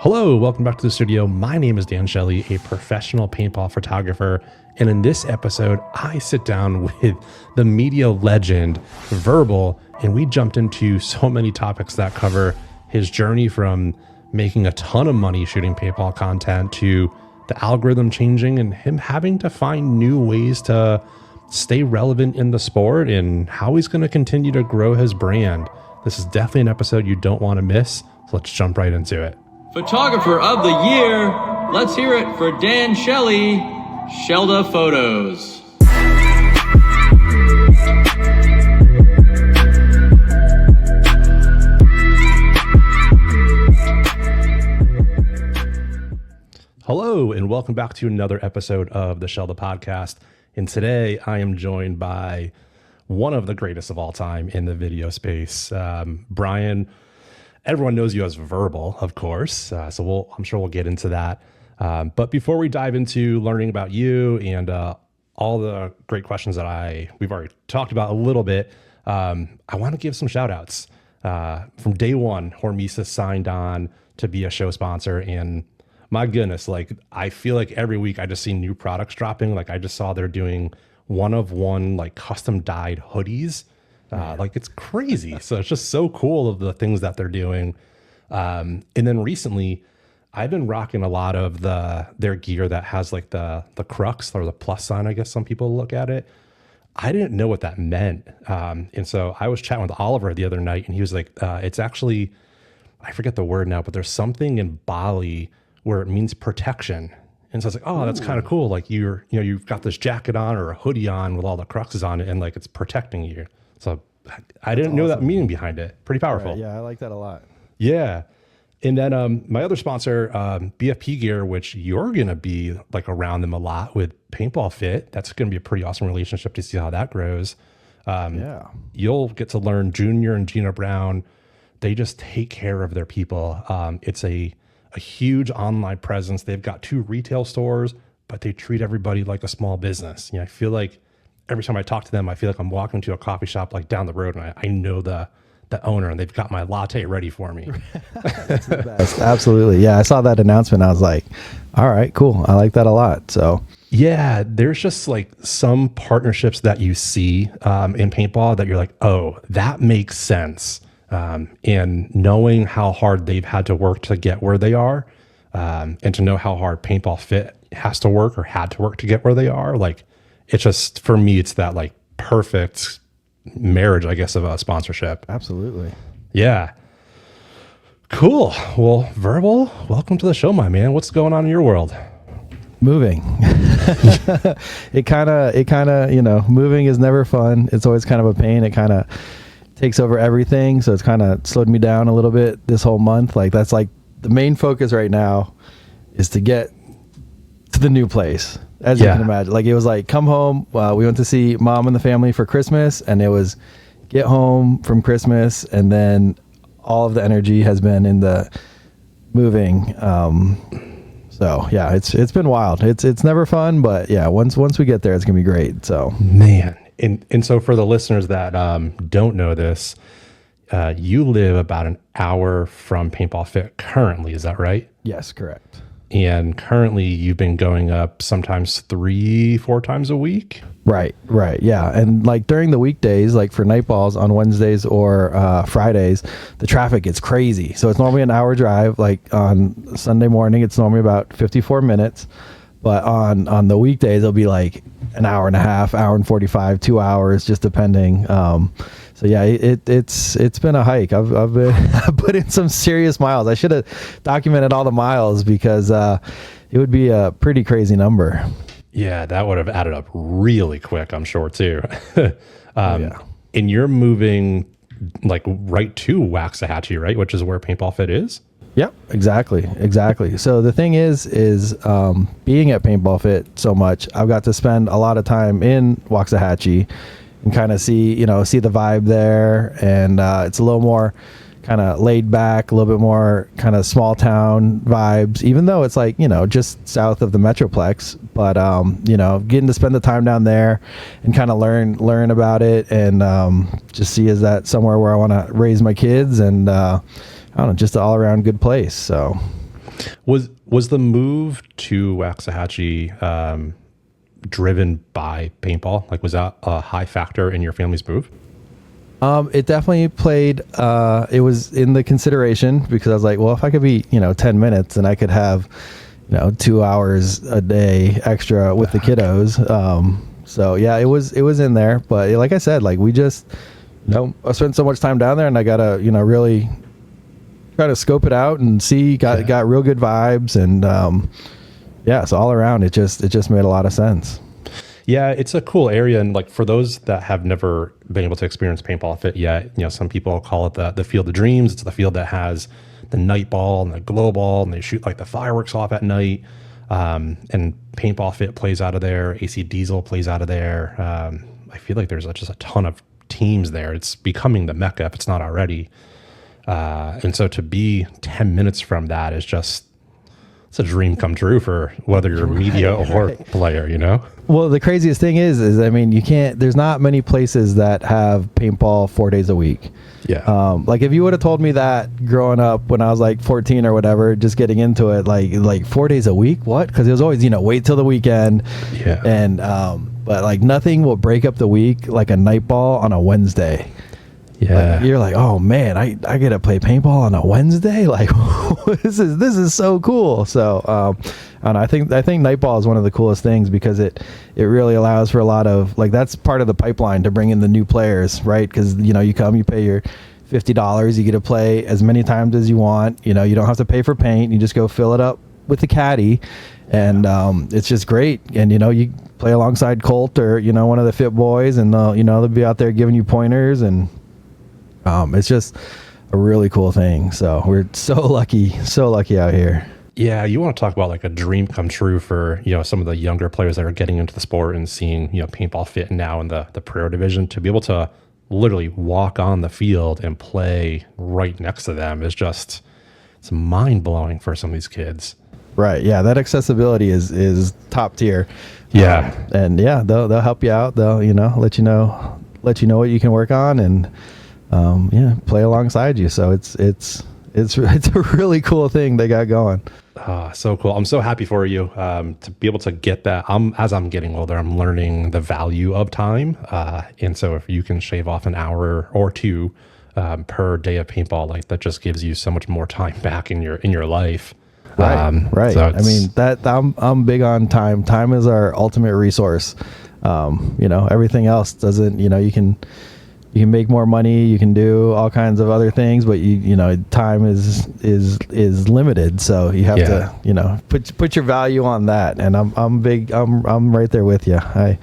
Hello, welcome back to the studio. My name is Dan Shelley, a professional paintball photographer. And in this episode, I sit down with the media legend, Verbhal, and we jumped into so many topics that cover his journey from making a ton of money shooting paintball content to the algorithm changing and him having to find new ways to stay relevant in the sport and how he's going to continue to grow his brand. This is definitely an episode you don't want to miss. So let's jump right into it. Photographer of the Year, let's hear it for Dan Shelley, Shellda Photos. Hello, and welcome back to another episode of the Shellda Podcast. And today I am joined by one of the greatest of all time in the video space, Brian. Everyone knows you as Verbhal, of course, so I'm sure we'll get into that. But before we dive into learning about you and all the great questions that we've already talked about a little bit, I want to give some shout outs. From day one, Hormesis signed on to be a show sponsor, and my goodness, like I feel like every week I just see new products dropping. Like I just saw they're doing one of one like custom dyed hoodies. Like it's crazy. So it's just so cool of the things that they're doing. And then recently I've been rocking a lot of their gear that has like the crux or the plus sign, I guess some people look at it. I didn't know what that meant. And so I was chatting with Oliver the other night and he was like, it's actually, I forget the word now, but there's something in Bali where it means protection. And so I was like, oh, that's kind of cool. Like you've got this jacket on or a hoodie on with all the cruxes on it and like it's protecting you. So I didn't know that meaning behind it. Pretty powerful. Right, yeah, I like that a lot. Yeah. And then my other sponsor, BFP Gear, which you're going to be like around them a lot with Paintball Fit. That's going to be a pretty awesome relationship to see how that grows. You'll get to learn Junior and Gina Brown. They just take care of their people. It's a huge online presence. They've got 2 retail stores, but they treat everybody like a small business. I feel like every time I talk to them, I feel like I'm walking to a coffee shop like down the road and I know the owner and they've got my latte ready for me. That's the best. Absolutely. Yeah, I saw that announcement. I was like, all right, cool. I like that a lot. So yeah, there's just like some partnerships that you see in paintball that you're like, oh, that makes sense. And knowing how hard they've had to work to get where they are, and to know how hard Paintball Fit has to work or had to work to get where they are, like it's just, for me, it's that like perfect marriage, I guess, of a sponsorship. absolutely. Yeah. Cool. Well, Verbal, welcome to the show, my man. What's going on in your world? Moving. It kind of, moving is never fun. It's always kind of a pain. It kind of takes over everything. So it's kind of slowed me down a little bit this whole month. Like that's like the main focus right now is to get to the new place. As you can imagine, like it was like come home. We went to see mom and the family for Christmas, and it was get home from Christmas, and then all of the energy has been in the moving. So yeah, it's been wild. It's never fun, but yeah, once we get there, it's gonna be great. So man, and so for the listeners that don't know this, you live about an hour from Paintball Fit currently. Is that right? yes, correct. And currently you've been going up sometimes 3-4 times a week. Right. Yeah. And like during the weekdays, like for night balls on Wednesdays or Fridays, the traffic gets crazy. So it's normally an hour drive. Like on Sunday morning, it's normally about 54 minutes. But on the weekdays, it'll be like an hour and a half, hour and 45, 2 hours, just depending. So yeah, it's been a hike. I've put in some serious miles. I should have documented all the miles because it would be a pretty crazy number. Yeah, that would have added up really quick, I'm sure too. Yeah. And you're moving like right to Waxahachie, right? Which is where Paintball Fit is. Yep, exactly. So the thing is being at Paintball Fit so much, I've got to spend a lot of time in Waxahachie and kind of see the vibe there. And it's a little more kind of laid back, a little bit more kind of small town vibes, even though it's like, just south of the Metroplex, but, getting to spend the time down there and kind of learn about it and just see, is that somewhere where I want to raise my kids and, I don't know, just an all around good place. So Was the move to Waxahachie driven by paintball? Like, was that a high factor in your family's move? It definitely played, it was in the consideration because I was like, well, if I could be, 10 minutes and I could have, 2 hours a day extra with the kiddos. So yeah, it was in there, but like I said, like we just, I spent so much time down there and I gotta, really try to scope it out and see, got real good vibes. And, so all around it just made a lot of sense. Yeah, it's a cool area, and like for those that have never been able to experience paintball fit yet, some people call it the field of dreams. It's the field that has the night ball and the glow ball, and they shoot like the fireworks off at night. And paintball fit plays out of there. AC Diesel plays out of there. I feel like there's just a ton of teams there. It's becoming the mecca if it's not already. And so to be 10 minutes from that is just, it's a dream come true for whether you're media or player, Well, the craziest thing is I mean, there's not many places that have paintball 4 days a week. Yeah. Like if you would have told me that growing up when I was like 14 or whatever, just getting into it, like 4 days a week, what? Because it was always, wait till the weekend. Yeah. And, but like nothing will break up the week like a night ball on a Wednesday. Yeah. Like, you're like, oh man, I get to play paintball on a Wednesday. Like this is so cool. So, and I think night ball is one of the coolest things because it really allows for a lot of like, that's part of the pipeline to bring in the new players, right? Cause you come, you pay your $50, you get to play as many times as you want. You don't have to pay for paint. You just go fill it up with the caddy and, it's just great. And, you play alongside Colt or, one of the fit boys and they'll be out there giving you pointers and, it's just a really cool thing. So we're so lucky out here. Yeah, you want to talk about like a dream come true for some of the younger players that are getting into the sport and seeing paintball fit now in the pro division, to be able to literally walk on the field and play right next to them is just, it's mind blowing for some of these kids. Right. Yeah, that accessibility is top tier. Yeah, and yeah, they'll help you out. They'll let you know what you can work on and. Play alongside you. So it's a really cool thing they got going. So cool. I'm so happy for you to be able to get that. As I'm getting older, I'm learning the value of time. And so if you can shave off an hour or two per day of paintball, like that just gives you so much more time back in your life. Right. So I mean that I'm big on time. Time is our ultimate resource. Everything else doesn't, you can make more money, you can do all kinds of other things, but time is limited. So you have to, put your value on that. And I'm right there with you. I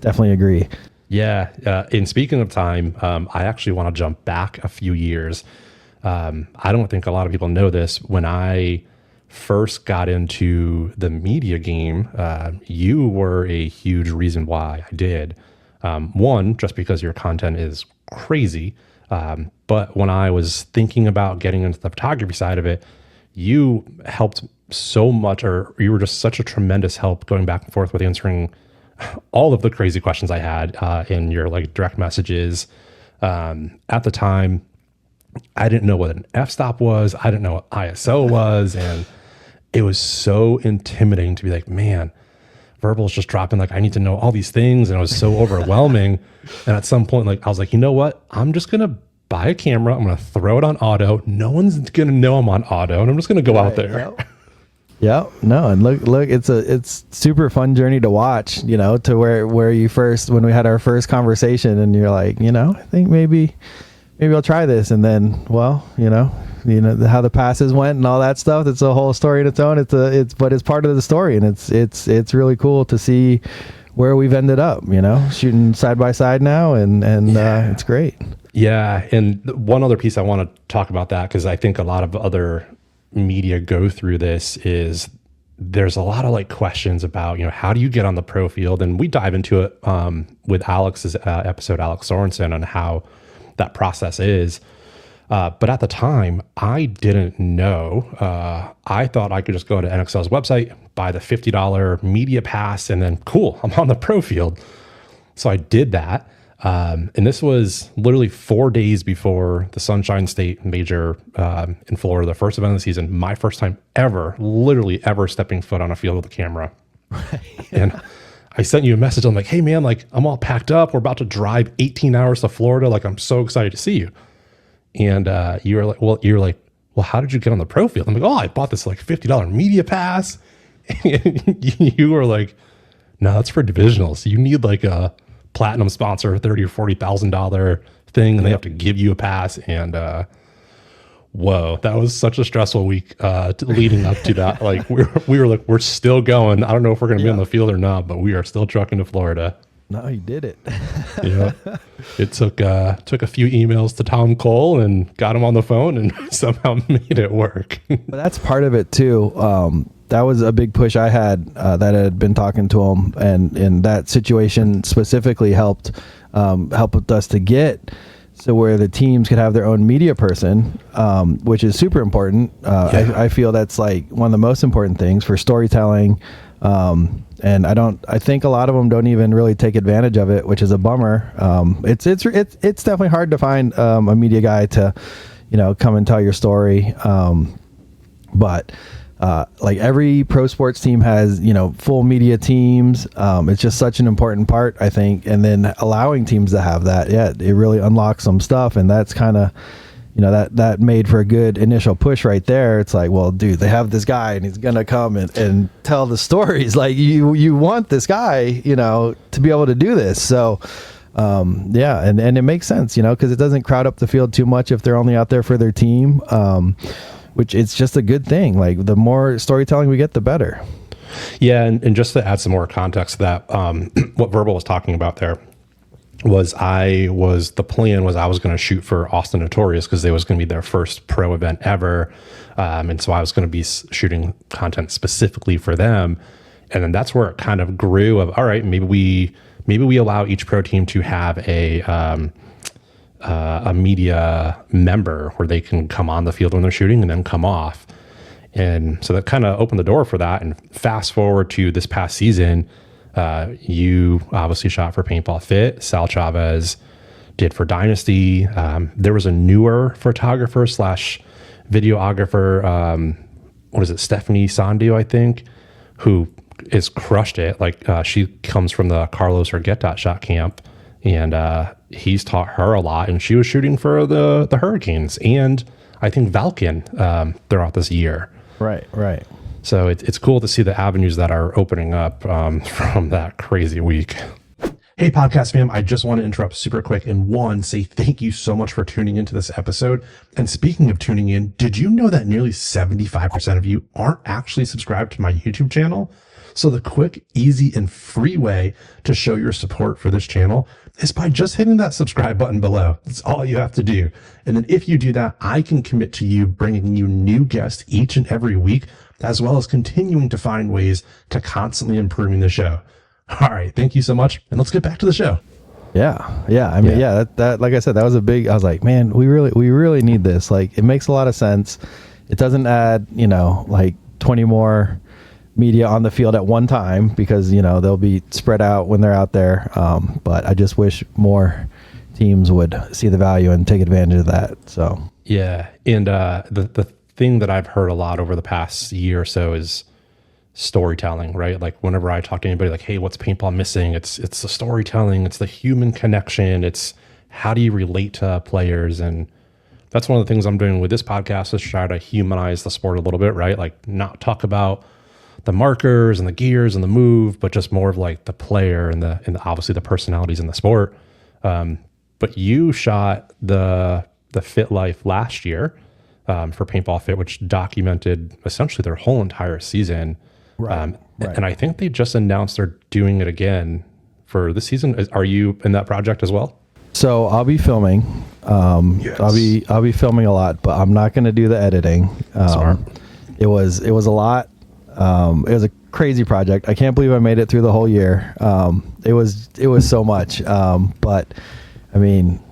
definitely agree. Yeah. And speaking of time, I actually want to jump back a few years. I don't think a lot of people know this. When I first got into the media game, you were a huge reason why I did. One, just because your content is crazy. But when I was thinking about getting into the photography side of it, you helped so much, or you were just such a tremendous help going back and forth with answering all of the crazy questions I had in your like direct messages. At the time, I didn't know what an f-stop was. I didn't know what ISO was. And it was so intimidating to be like, man, Verbhal's just dropping, like, I need to know all these things. And it was so overwhelming. And at some point, like, I was like, you know what? I'm just going to buy a camera. I'm going to throw it on auto. No one's going to know I'm on auto. And I'm just going to go out there. Yeah. No. And look, it's super fun journey to watch, to where you first, when we had our first conversation and you're like, I think maybe I'll try this. And then, well, how the passes went and all that stuff. It's a whole story in its own. But it's part of the story, and it's really cool to see where we've ended up. Shooting side by side now, and it's great. Yeah, and one other piece I want to talk about that, because I think a lot of other media go through this, is there's a lot of like questions about how do you get on the pro field, and we dive into it with Alex's episode, Alex Sorensen, on how that process is. But at the time, I didn't know. I thought I could just go to NXL's website, buy the $50 media pass, and then cool, I'm on the pro field. So I did that. And this was literally 4 days before the Sunshine State Major in Florida, the first event of the season. My first time ever, literally ever stepping foot on a field with a camera. And I sent you a message. I'm like, hey man, like I'm all packed up. We're about to drive 18 hours to Florida. Like I'm so excited to see you. And you're like, well, how did you get on the pro field? I'm like, oh, I bought this like $50 media pass. And you were like, no, that's for divisionals. You need like a platinum sponsor, $30,000 or $40,000 thing, and they have to give you a pass. And whoa, that was such a stressful week leading up to that. Like we were like, we're still going. I don't know if we're going to be on the field or not, but we are still trucking to Florida. No, you did it. Yeah, it took a few emails to Tom Cole and got him on the phone and somehow made it work. But that's part of it too. That was a big push I had that I had been talking to him, and in that situation specifically helped us to get so where the teams could have their own media person, which is super important. I feel that's like one of the most important things for storytelling. And I think a lot of them don't even really take advantage of it, which is a bummer. It's definitely hard to find a media guy to, come and tell your story. But like every pro sports team has, full media teams. It's just such an important part, I think. And then allowing teams to have that, it really unlocks some stuff. And that's kind of, that made for a good initial push right there. It's like, well, dude, they have this guy and he's going to come and tell the stories. Like you want this guy, to be able to do this. So, and it makes sense, because it doesn't crowd up the field too much if they're only out there for their team, which it's just a good thing. Like the more storytelling we get, the better. Yeah. And just to add some more context to that, what Verbhal was talking about there, the plan was I was going to shoot for Austin Notorious because it was going to be their first pro event ever. And so I was going to be shooting content specifically for them. And then that's where it kind of grew of, all right, maybe we allow each pro team to have a media member where they can come on the field when they're shooting and then come off. And so that kind of opened the door for that. And fast forward to this past season, you obviously shot for Paintball Fit. Sal Chavez did for Dynasty. There was a newer photographer / videographer, Stephanie Sandio, I think, who is crushed it. Like she comes from the Carlos Argueta shot camp, and he's taught her a lot. And she was shooting for the Hurricanes and I think Valken throughout this year. Right. So it's cool to see the avenues that are opening up from that crazy week. Hey, podcast fam, I just want to interrupt super quick and say thank you so much for tuning into this episode. And speaking of tuning in, did you know that nearly 75% of you aren't actually subscribed to my YouTube channel? So the quick, easy, and free way to show your support for this channel is by just hitting that subscribe button below. That's all you have to do. And then if you do that, I can commit to you bringing you new guests each and every week, as well as continuing to find ways to constantly improving the show. All right. Thank you so much. And let's get back to the show. Yeah. I mean, that like I said, that was I was like, man, we really need this. Like, it makes a lot of sense. It doesn't add, like 20 more media on the field at one time because, they'll be spread out when they're out there. But I just wish more teams would see the value and take advantage of that. So, yeah. And the thing that I've heard a lot over the past year or so is storytelling, right? Like whenever I talk to anybody like, hey, what's paintball missing? It's the storytelling, it's the human connection. It's how do you relate to players? And that's one of the things I'm doing with this podcast is try to humanize the sport a little bit, right? Like not talk about the markers and the gears and the move, but just more of like the player and the obviously the personalities in the sport. But you shot the Fit Life last year for Paintball Fit, which documented essentially their whole entire season. Right. And I think they just announced they're doing it again for this season. Are you in that project as well? So I'll be filming. Yes. I'll be filming a lot, but I'm not going to do the editing. Smart. It was a lot. It was a crazy project. I can't believe I made it through the whole year. It was so much. But I mean,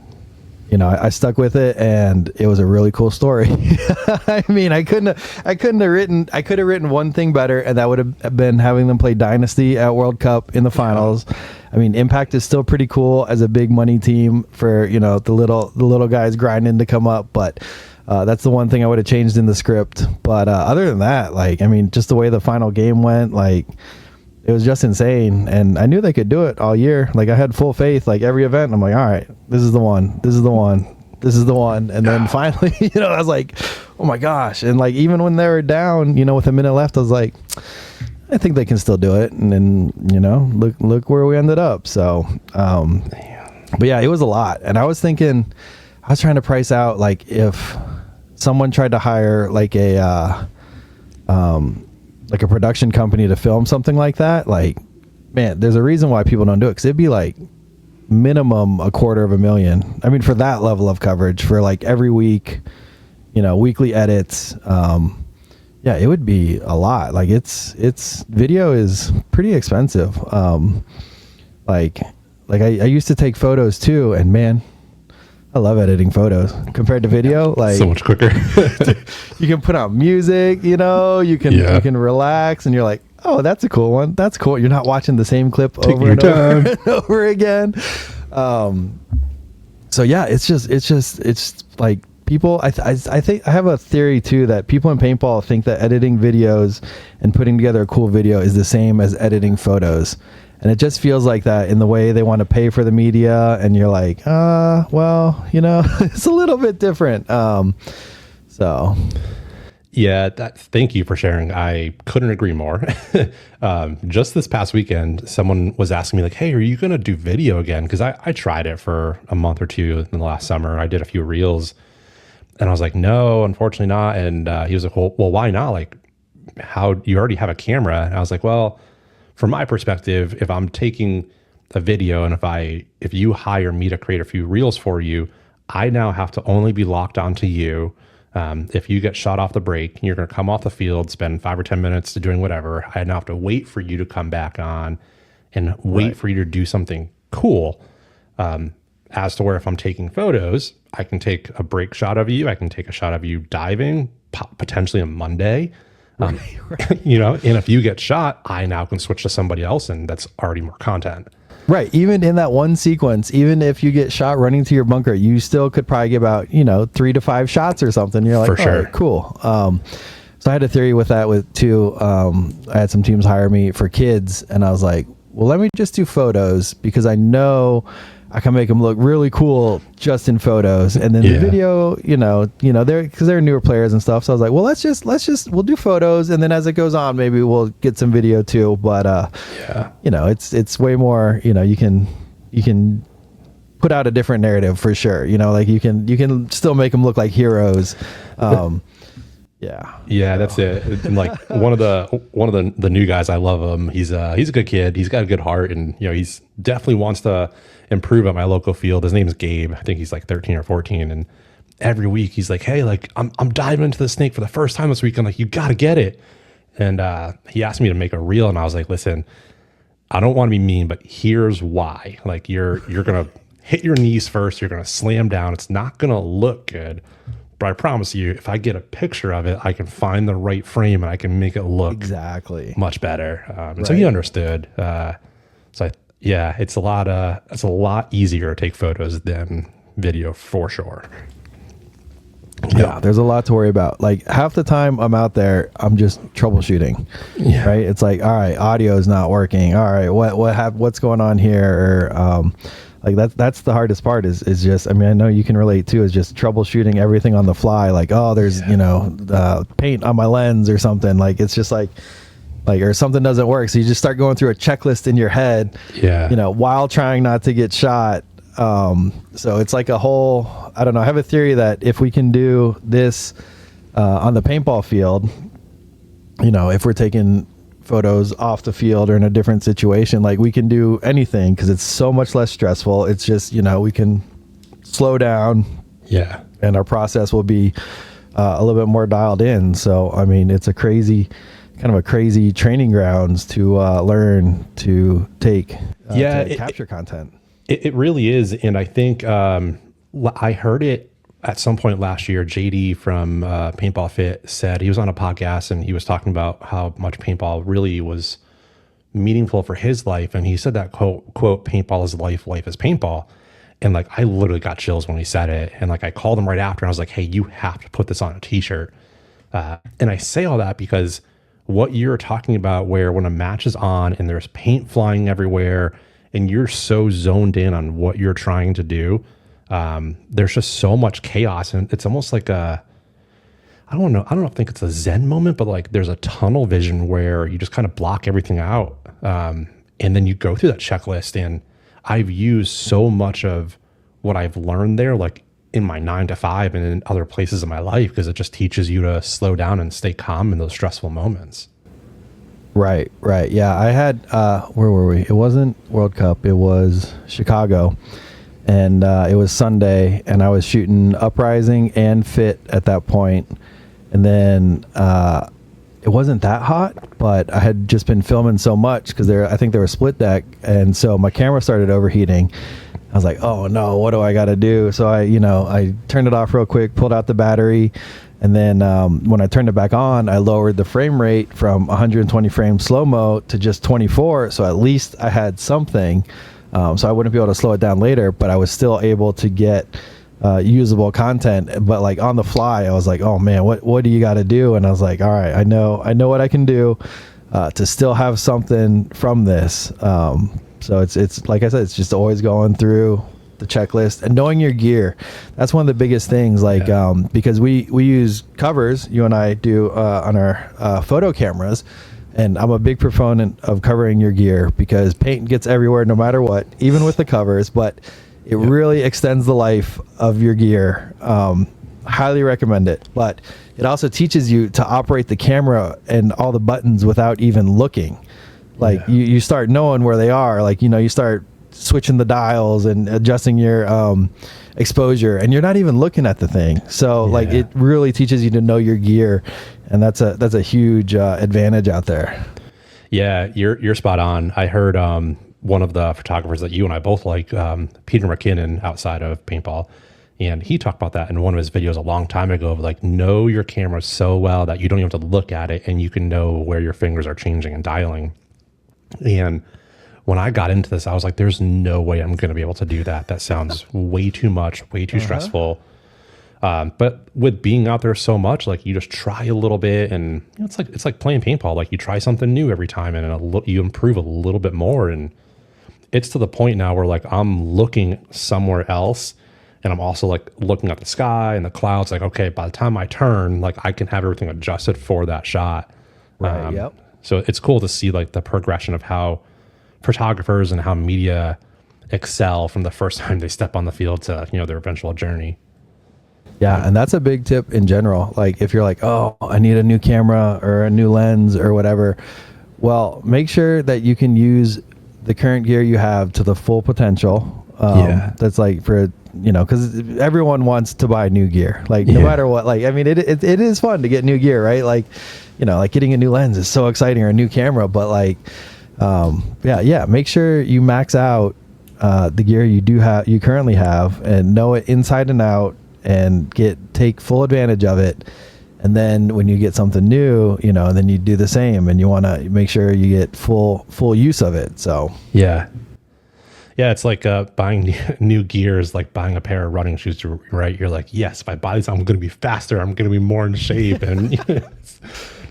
you know, I stuck with it, and it was a really cool story. I mean, I could have written one thing better, and that would have been having them play Dynasty at World Cup in the finals. I mean, Impact is still pretty cool as a big money team for, you know, the little guys grinding to come up, but that's the one thing I would have changed in the script. But other than that, like, I mean, just the way the final game went, like, it was just insane. And I knew they could do it all year. Like, I had full faith. Like, every event, I'm like, all right, this is the one. This is the one. This is the one. And then finally, you know, I was like, oh my gosh. And like, even when they were down, you know, with a minute left, I was like, I think they can still do it. And then, you know, look where we ended up. So, but yeah, it was a lot. And I was trying to price out, like, if someone tried to hire like a production company to film something like that, like, man, there's a reason why people don't do it, because it'd be like minimum $250,000. I mean, for that level of coverage, for like every week, you know, weekly edits, yeah, it would be a lot. Like, it's video is pretty expensive. Like I used to take photos too, and man, I love editing photos compared to video. Like, so much quicker. You can put on music, you know, you can relax, and you're like, oh, that's a cool one. That's cool. You're not watching the same clip over and over and over again. So yeah, it's like people, I think I have a theory too, that people in paintball think that editing videos and putting together a cool video is the same as editing photos. And it just feels like that in the way they want to pay for the media. And you're like, well, you know, it's a little bit different. So. Yeah, thank you for sharing. I couldn't agree more. Just this past weekend, someone was asking me like, hey, are you going to do video again? Because I tried it for a month or two in the last summer. I did a few reels, and I was like, no, unfortunately not. And he was like, well, why not? Like, how, you already have a camera? And I was like, well, from my perspective, if I'm taking a video and if you hire me to create a few reels for you, I now have to only be locked onto you. If you get shot off the break, you're going to come off the field, spend 5 or 10 minutes doing whatever. I now have to wait for you to come back on and wait for you to do something cool. As to where if I'm taking photos, I can take a break shot of you. I can take a shot of you diving, potentially on Monday. You know, and if you get shot, I now can switch to somebody else, and that's already more content. Right. Even in that one sequence, even if you get shot running to your bunker, you still could probably get about, 3 to 5 shots or something. You're like, for sure. Right, cool. So I had a theory with that too. I had some teams hire me for kids, and I was like, well, let me just do photos, because I know I can make them look really cool just in photos. And then the video, they're newer players and stuff. So I was like, well, we'll do photos. And then as it goes on, maybe we'll get some video too. But, it's way more, you can put out a different narrative for sure. Like you can still make them look like heroes. Yeah, that's it. And like one of the new guys, I love him. He's a good kid. He's got a good heart, and he's definitely wants to improve at my local field. His name's Gabe. I think he's like 13 or 14, and every week he's like, hey, like I'm diving into the snake for the first time this week. I'm like, you got to get it. And he asked me to make a reel, and I was like, listen, I don't want to be mean, but here's why. Like you're gonna hit your knees first. You're gonna slam down. It's not gonna look good. But I promise you, if I get a picture of it, I can find the right frame and I can make it look exactly much better. So he understood. It's a lot easier to take photos than video for sure. Yeah, there's a lot to worry about. Like half the time I'm out there, I'm just troubleshooting. Yeah. Right. It's like, all right, audio is not working. All right, what's going on here? Or like that's the hardest part is just, I mean, I know you can relate too, is just troubleshooting everything on the fly. Like, oh, there's, paint on my lens or something. Like, it's just like, or something doesn't work. So you just start going through a checklist in your head, while trying not to get shot. So it's like a whole, I don't know. I have a theory that if we can do this, on the paintball field, if we're taking photos off the field or in a different situation, like we can do anything because it's so much less stressful. It's just, we can slow down, and our process will be a little bit more dialed in. So I mean, it's a crazy training grounds to learn to take to capture content. It really is. And I think I heard it at some point last year. JD from Paintball Fit said he was on a podcast and he was talking about how much paintball really was meaningful for his life. And he said that quote, paintball is life, life is paintball. And like, I literally got chills when he said it. And like, I called him right after and I was like, hey, you have to put this on a t-shirt. And I say all that because what you're talking about, where when a match is on and there's paint flying everywhere and you're so zoned in on what you're trying to do, there's just so much chaos. And it's almost like I don't think it's a Zen moment, but like there's a tunnel vision where you just kind of block everything out. And then you go through that checklist. And I've used so much of what I've learned there, like in my 9 to 5 and in other places in my life, because it just teaches you to slow down and stay calm in those stressful moments. Right. Yeah. I had, where were we? It wasn't World Cup. It was Chicago. And it was Sunday, and I was shooting Uprising and Fit at that point. And then it wasn't that hot, but I had just been filming so much because I think they were split deck. And so my camera started overheating. I was like, oh no, what do I got to do? So I turned it off real quick, pulled out the battery. And then when I turned it back on, I lowered the frame rate from 120 frames slow-mo to just 24. So at least I had something. So I wouldn't be able to slow it down later, but I was still able to get usable content. But like on the fly, I was like, oh man, what do you got to do? And I was like, all right, I know what I can do to still have something from this. So it's like I said, it's just always going through the checklist and knowing your gear. That's one of the biggest things, like, because we use covers, you and I do on our photo cameras. And I'm a big proponent of covering your gear because paint gets everywhere no matter what, even with the covers, but it really extends the life of your gear. Highly recommend it. But it also teaches you to operate the camera and all the buttons without even looking. Like you start knowing where they are. Like, you start switching the dials and adjusting your exposure, and you're not even looking at the thing. So like it really teaches you to know your gear, and that's a huge advantage out there. Yeah, you're spot on. I heard one of the photographers that you and I both like, Peter McKinnon, outside of paintball, and he talked about that in one of his videos a long time ago, of like, know your camera so well that you don't even have to look at it and you can know where your fingers are changing and dialing. And when I got into this, I was like, there's no way I'm going to be able to do that. That sounds way too much, way too stressful. But with being out there so much, like, you just try a little bit, and it's like playing paintball. Like, you try something new every time, and you improve a little bit more. And it's to the point now where like I'm looking somewhere else, and I'm also like looking at the sky and the clouds. Like, okay, by the time I turn, like, I can have everything adjusted for that shot. Right. So it's cool to see like the progression of how photographers and how media excel from the first time they step on the field to, their eventual journey. Yeah. And that's a big tip in general. Like, if you're like, oh, I need a new camera or a new lens or whatever, well, make sure that you can use the current gear you have to the full potential. That's like because everyone wants to buy new gear, like no matter what. Like, I mean, it is fun to get new gear, right? Like, like getting a new lens is so exciting, or a new camera, but like, make sure you max out the gear you currently have, and know it inside and out, and take full advantage of it. And then when you get something new, then you do the same, and you want to make sure you get full use of it. So it's like buying new gear is like buying a pair of running shoes, right? You're like, yes, if I buy these, I'm going to be faster, I'm going to be more in shape, and it's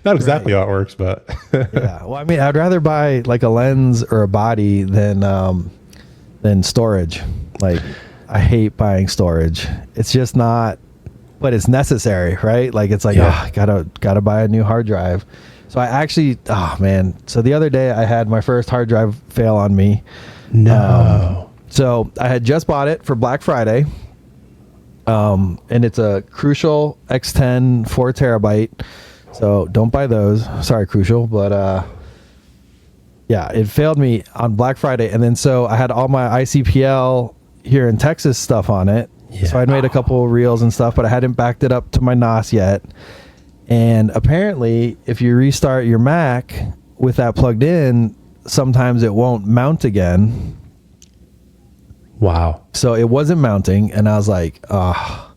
not exactly how it works, but Well, I mean, I'd rather buy like a lens or a body than storage. Like, I hate buying storage. It's just not, but it's necessary, right? Like, it's like, gotta buy a new hard drive. So I actually, so the other day I had my first hard drive fail on me. No. So I had just bought it for Black Friday. And it's a Crucial X10 4 terabyte. So don't buy those. Sorry, Crucial. But it failed me on Black Friday. And then so I had all my ICPL here in Texas stuff on it. Yeah. So I'd made a couple of reels and stuff, but I hadn't backed it up to my NOS yet. And apparently, if you restart your Mac with that plugged in, sometimes it won't mount again. Wow. So it wasn't mounting, and I was like, oh.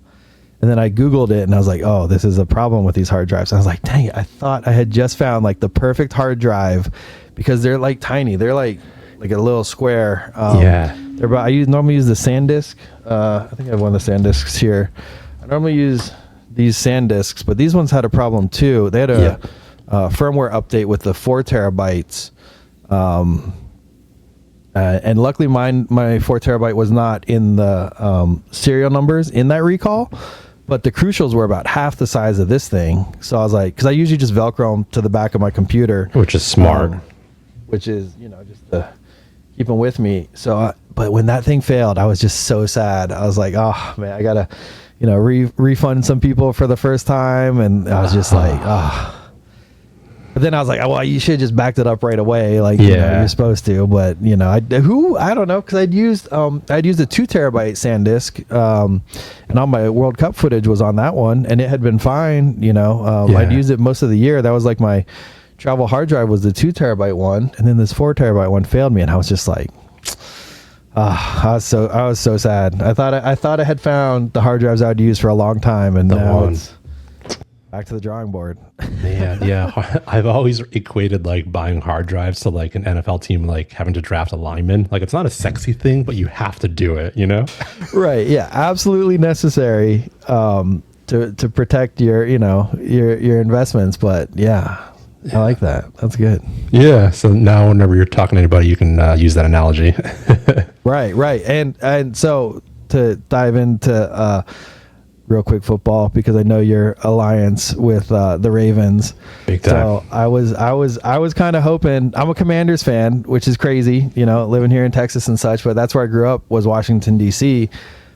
And then I Googled it, and I was like, oh, this is a problem with these hard drives. And I was like, dang it, I thought I had just found like the perfect hard drive, because they're like tiny. They're like a little square. They're about, normally use the SanDisk. I think I have one of the SanDisks here. I normally use these SanDisks, but these ones had a problem too. They had a firmware update with the 4 terabytes. And luckily my 4 terabyte was not in the serial numbers in that recall, but the crucials were about half the size of this thing. So I was like, because I usually just Velcro them to the back of my computer, which is smart, which is, just to keep them with me. So, but when that thing failed, I was just so sad. I was like, oh man, I gotta, refund some people for the first time, and I was just like, oh. But then I was like, oh, well, you should have just backed it up right away, like you're supposed to. But I don't know, because I'd used a 2 terabyte SanDisk, and all my World Cup footage was on that one, and it had been fine. I'd used it most of the year. That was like my travel hard drive was the 2 terabyte one, and then this 4 terabyte one failed me, and I was just like, I was so sad. I thought I had found the hard drives I would use for a long time, and now it's back to the drawing board. Man, yeah. I've always equated like buying hard drives to like an NFL team, like having to draft a lineman. Like, it's not a sexy thing, but you have to do it, Right. Yeah. Absolutely necessary to protect your investments. But yeah, I like that. That's good. Yeah. So now whenever you're talking to anybody, you can use that analogy. Right. And so to dive into real quick football, because I know your alliance with the Ravens. Big time. So I was kind of hoping. I'm a Commanders fan, which is crazy, living here in Texas and such. But that's where I grew up, was Washington D.C.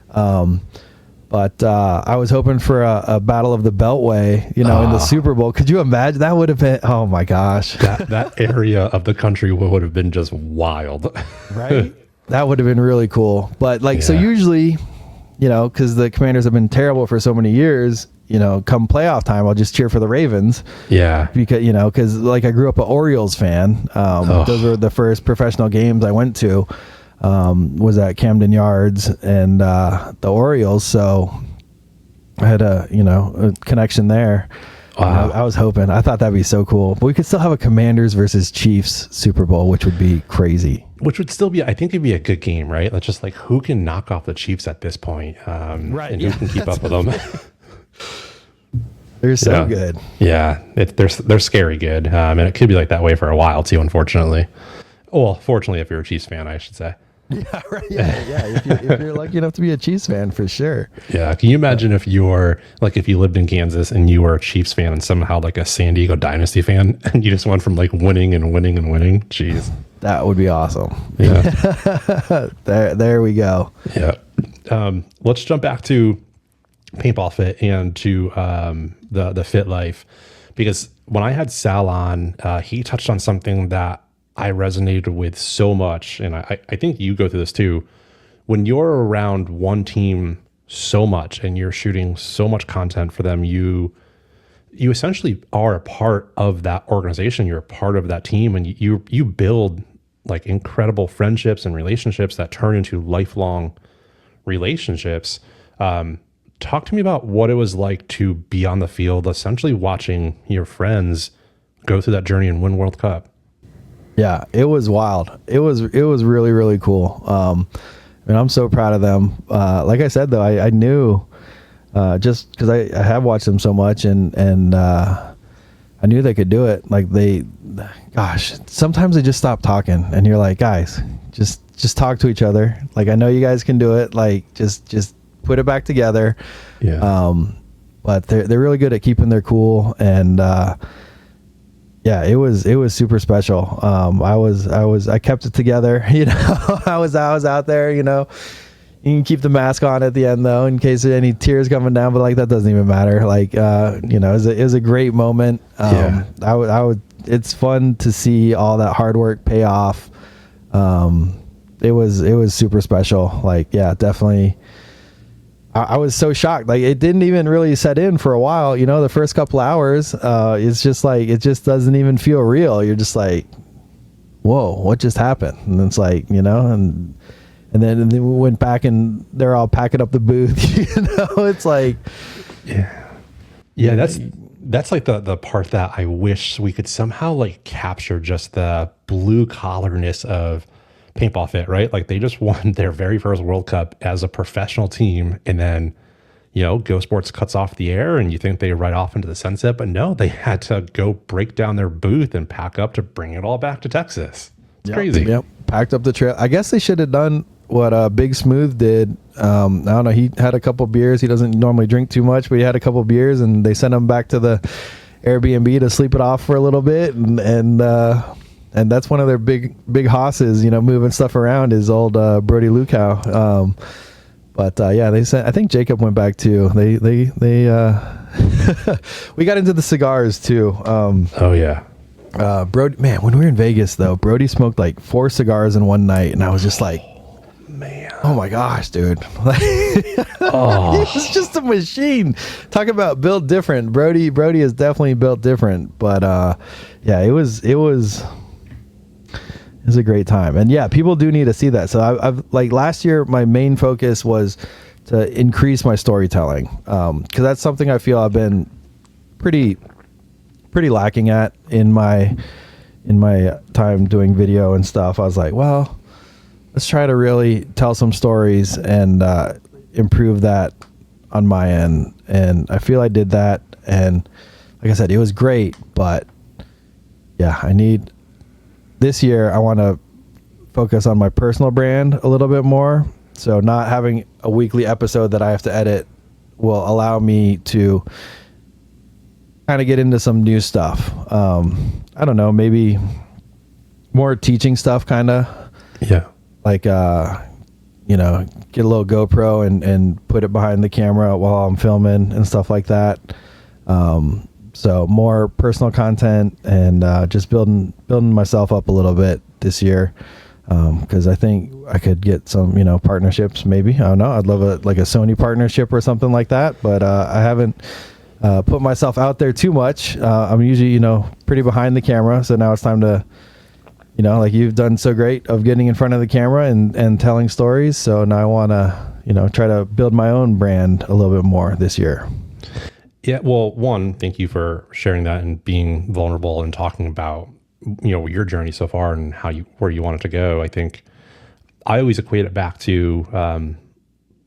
But I was hoping for a battle of the Beltway, in the Super Bowl. Could you imagine? That would have been, oh my gosh. That area of the country would have been just wild. Right? That would have been really cool. But so usually, because the Commanders have been terrible for so many years, come playoff time, I'll just cheer for the Ravens. Yeah. Because like I grew up an Orioles fan. Those were the first professional games I went to, was at Camden Yards and the Orioles. So I had a connection there. Wow. I was hoping. I thought that'd be so cool. But we could still have a Commanders versus Chiefs Super Bowl, which would be crazy. Which would still be, I think it'd be a good game, right? That's just like, who can knock off the Chiefs at this point? Right. And who can keep up with them? They're so good. Yeah. They're scary good. And it could be like that way for a while too, unfortunately. Well, fortunately, if you're a Chiefs fan, I should say. Yeah, right. Yeah. If you're lucky enough to be a Chiefs fan, for sure. Yeah. Can you imagine if you lived in Kansas and you were a Chiefs fan and somehow like a San Diego Dynasty fan, and you just went from like winning and winning and winning? Jeez. That would be awesome. Yeah. There we go. Yeah. Let's jump back to Paintball Fit and to the Fit Life, because when I had Sal on, he touched on something that I resonated with so much, and I think you go through this too. When you're around one team so much and you're shooting so much content for them, you essentially are a part of that organization. You're a part of that team, and you build like incredible friendships and relationships that turn into lifelong relationships. Talk to me about what it was like to be on the field, essentially watching your friends go through that journey and win World Cup. Yeah, it was wild. It was really, really cool. And I'm so proud of them. Like I said, though, I knew, just because I have watched them so much, and I knew they could do it. Like sometimes they just stop talking, and you're like, guys, just talk to each other. Like, I know you guys can do it. Like, just put it back together. Yeah. But they're really good at keeping their cool, and yeah, it was super special. I kept it together. I was out there. You can keep the mask on at the end though, in case there's any tears coming down. But like, that doesn't even matter. Like, it was a great moment. It's fun to see all that hard work pay off. It was super special. Like, yeah, definitely. I was so shocked. Like, it didn't even really set in for a while. The first couple hours, it's just like, it just doesn't even feel real. You're just like, whoa, what just happened? And it's like, and And then we went back and they're all packing up the booth. It's like, yeah. That's like the part that I wish we could somehow like capture just the blue collarness of Paintball Fit, right? Like they just won their very first World Cup as a professional team, and then Go Sports cuts off the air, and you think they ride off into the sunset, but no, they had to go break down their booth and pack up to bring it all back to Texas. It's crazy. Yep, packed up the trail. I guess they should have done what Big Smooth did. I don't know. He had a couple beers. He doesn't normally drink too much, but he had a couple beers, and they sent him back to the Airbnb to sleep it off for a little bit, and that's one of their big hosses. Moving stuff around is old Brody Lukow. But they said, I think Jacob went back too. They we got into the cigars too. Oh yeah. Brody, man, when we were in Vegas though, Brody smoked like 4 cigars in one night, and I was just like, man, oh my gosh, dude. He was just a machine. Talk about built different. Brody is definitely built different. But it was a great time. And yeah, people do need to see that. So I've like last year, my main focus was to increase my storytelling. Cause that's something I feel I've been pretty lacking at in my time doing video and stuff. I was like, well, let's try to really tell some stories and improve that on my end. And I feel I did that. And like I said, it was great, but yeah, this year I want to focus on my personal brand a little bit more. So not having a weekly episode that I have to edit will allow me to kind of get into some new stuff. I don't know, maybe more teaching stuff, kind of. Yeah. Like, get a little GoPro and put it behind the camera while I'm filming and stuff like that. So more personal content and just building myself up a little bit this year. Because I think I could get some, partnerships maybe. I don't know. I'd love a Sony partnership or something like that. But I haven't put myself out there too much. I'm usually, pretty behind the camera. So now it's time to, like you've done so great of getting in front of the camera and telling stories. So now I want to, try to build my own brand a little bit more this year. Yeah. Well, one, thank you for sharing that and being vulnerable and talking about, your journey so far and where you want it to go. I think I always equate it back to,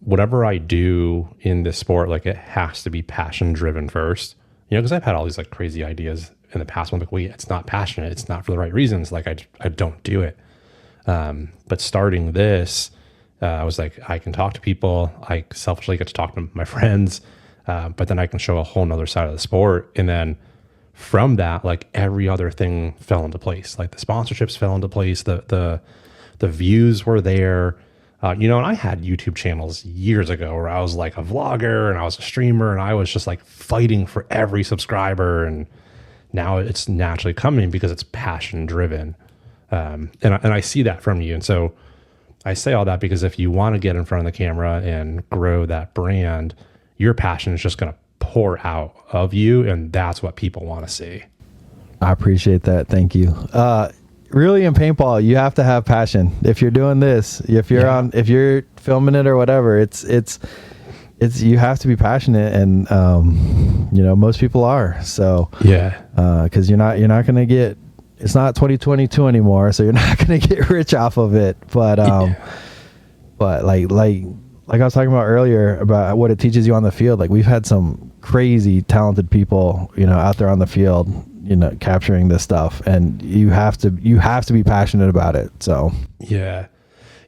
whatever I do in this sport, like it has to be passion driven first, because I've had all these like crazy ideas in the past. I'm like, wait, it's not passionate. It's not for the right reasons. Like I don't do it. But starting this, I was like, I can talk to people. I selfishly get to talk to my friends. But then I can show a whole nother side of the sport. And then from that, like every other thing fell into place. Like the sponsorships fell into place. The views were there. And I had YouTube channels years ago where I was like a vlogger and I was a streamer and I was just like fighting for every subscriber. And now it's naturally coming because it's passion driven. And I see that from you. And so I say all that because if you want to get in front of the camera and grow that brand, your passion is just going to pour out of you. And that's what people want to see. I appreciate that. Thank you. Really in paintball, you have to have passion. If you're doing this, if you're filming it or whatever, it's you have to be passionate. And, most people are. So, yeah, cause you're not going to get, it's not 2022 anymore. So you're not going to get rich off of it. But, but like I was talking about earlier about what it teaches you on the field. Like we've had some crazy talented people, out there on the field, capturing this stuff, and you have to be passionate about it. So yeah.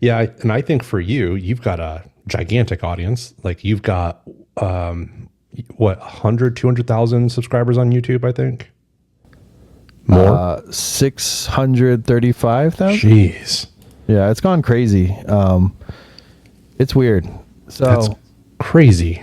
And I think for you've got a gigantic audience. Like you've got, 200,000 subscribers on YouTube, I think. More? 635,000. Jeez. Yeah. It's gone crazy. It's weird. So that's crazy.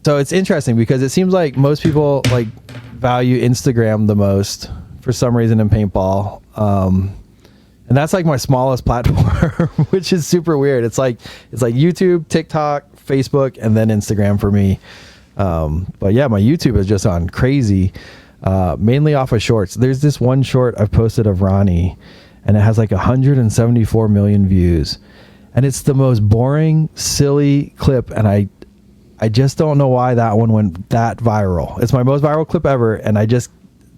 So it's interesting because it seems like most people like value Instagram the most for some reason in paintball. And that's like my smallest platform, which is super weird. It's like YouTube, TikTok, Facebook, and then Instagram for me. But yeah, my YouTube has just gone crazy, mainly off of shorts. There's this one short I've posted of Ronnie, and it has like 174 million views. and it's the most boring, silly clip, and I just don't know why that one went that viral. It's my most viral clip ever, and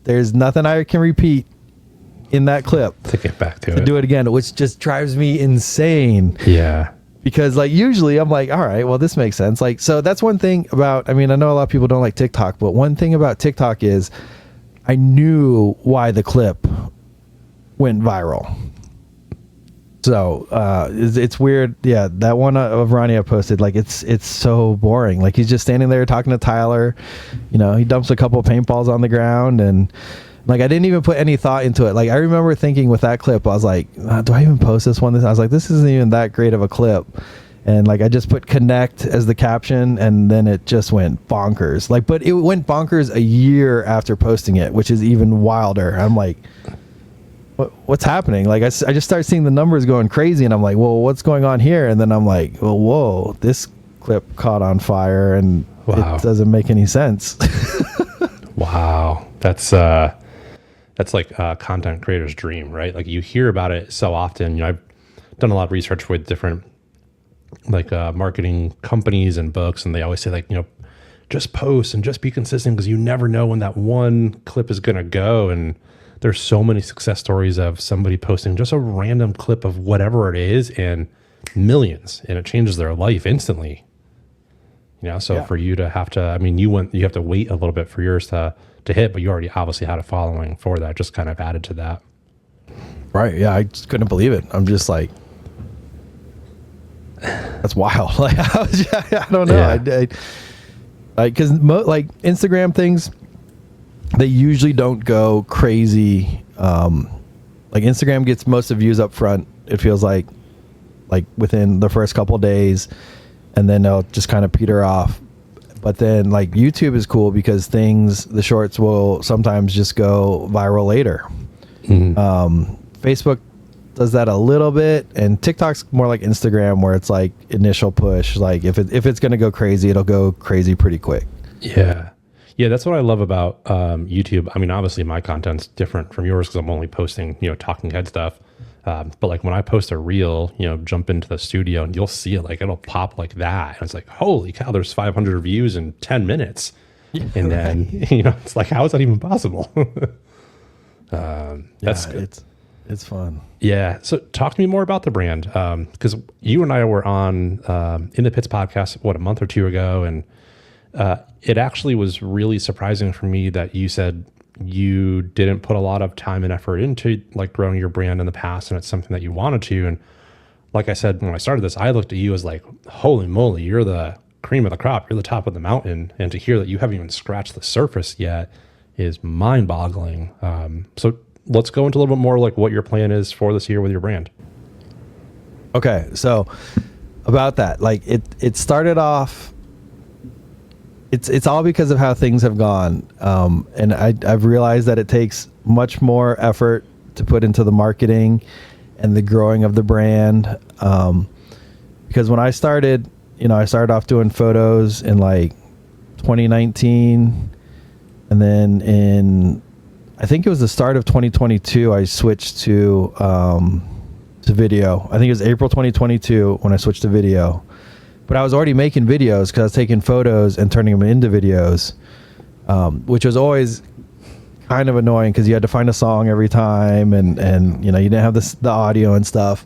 there's nothing I can repeat in that clip to get back to it. Do it again, which just drives me insane. Yeah. Because like usually I'm like, all right, well, this makes sense. Like, so that's one thing about, I mean, I know a lot of people don't like TikTok, but one thing about TikTok is I knew why the clip went viral. So it's weird. Yeah, that one of Ronnie I posted, like it's so boring. Like he's just standing there talking to Tyler. You know, he dumps a couple of paintballs on the ground, and like I didn't even put any thought into it. Like I remember thinking with that clip, I was like, do I even post this one? I was like, this isn't even that great of a clip. And like I just put connect as the caption, and then it just went bonkers. Like, but it went bonkers a year after posting it, which is even wilder. I'm like, what's happening? Like I just start seeing the numbers going crazy, and I'm like, well, what's going on here? And then I'm like, well, whoa, this clip caught on fire, and wow. It doesn't make any sense. Wow. That's like a content creator's dream, right? Like you hear about it so often. You know, I've done a lot of research with different like marketing companies and books, and they always say like, you know, just post and just be consistent, because you never know when that one clip is going to go. And there's so many success stories of somebody posting just a random clip of whatever it is and millions, and it changes their life instantly. You know, so for you to have to, I mean, you have to wait a little bit for yours to hit, but you already obviously had a following for that, just kind of added to that. Right. Yeah. I just couldn't believe it. I'm just like, that's wild. Like, I don't know. Yeah. Because like Instagram things, they usually don't go crazy. Like Instagram gets most of views up front. It feels like within the first couple of days, and then they'll just kind of peter off. But then like YouTube is cool because the shorts will sometimes just go viral later. Mm-hmm. Facebook does that a little bit, and TikTok's more like Instagram, where it's like initial push. Like if it's going to go crazy, it'll go crazy pretty quick. Yeah. Yeah, that's what I love about YouTube. I mean, obviously my content's different from yours because I'm only posting, you know, talking head stuff. But like when I post a reel, you know, jump into the studio and you'll see it, like it'll pop like that. And it's like, holy cow, there's 500 views in 10 minutes. Yeah, and then, you know, it's like, how is that even possible? That's good. It's fun. Yeah. So talk to me more about the brand. Because you and I were on In the Pits podcast, a month or two ago. And it actually was really surprising for me that you said you didn't put a lot of time and effort into like growing your brand in the past, and it's something that you wanted to. And like I said, when I started this, I looked at you as like, holy moly, you're the cream of the crop. You're the top of the mountain. And to hear that you haven't even scratched the surface yet is mind boggling. So let's go into a little bit more like what your plan is for this year with your brand. Okay. So about that, like it started off, it's all because of how things have gone. And I've realized that it takes much more effort to put into the marketing and the growing of the brand. Because when I started, you know, I started off doing photos in like 2019. And then I think it was the start of 2022, I switched to video. I think it was April 2022 when I switched to video. But I was already making videos because I was taking photos and turning them into videos, which was always kind of annoying because you had to find a song every time, and you know, you didn't have the audio and stuff.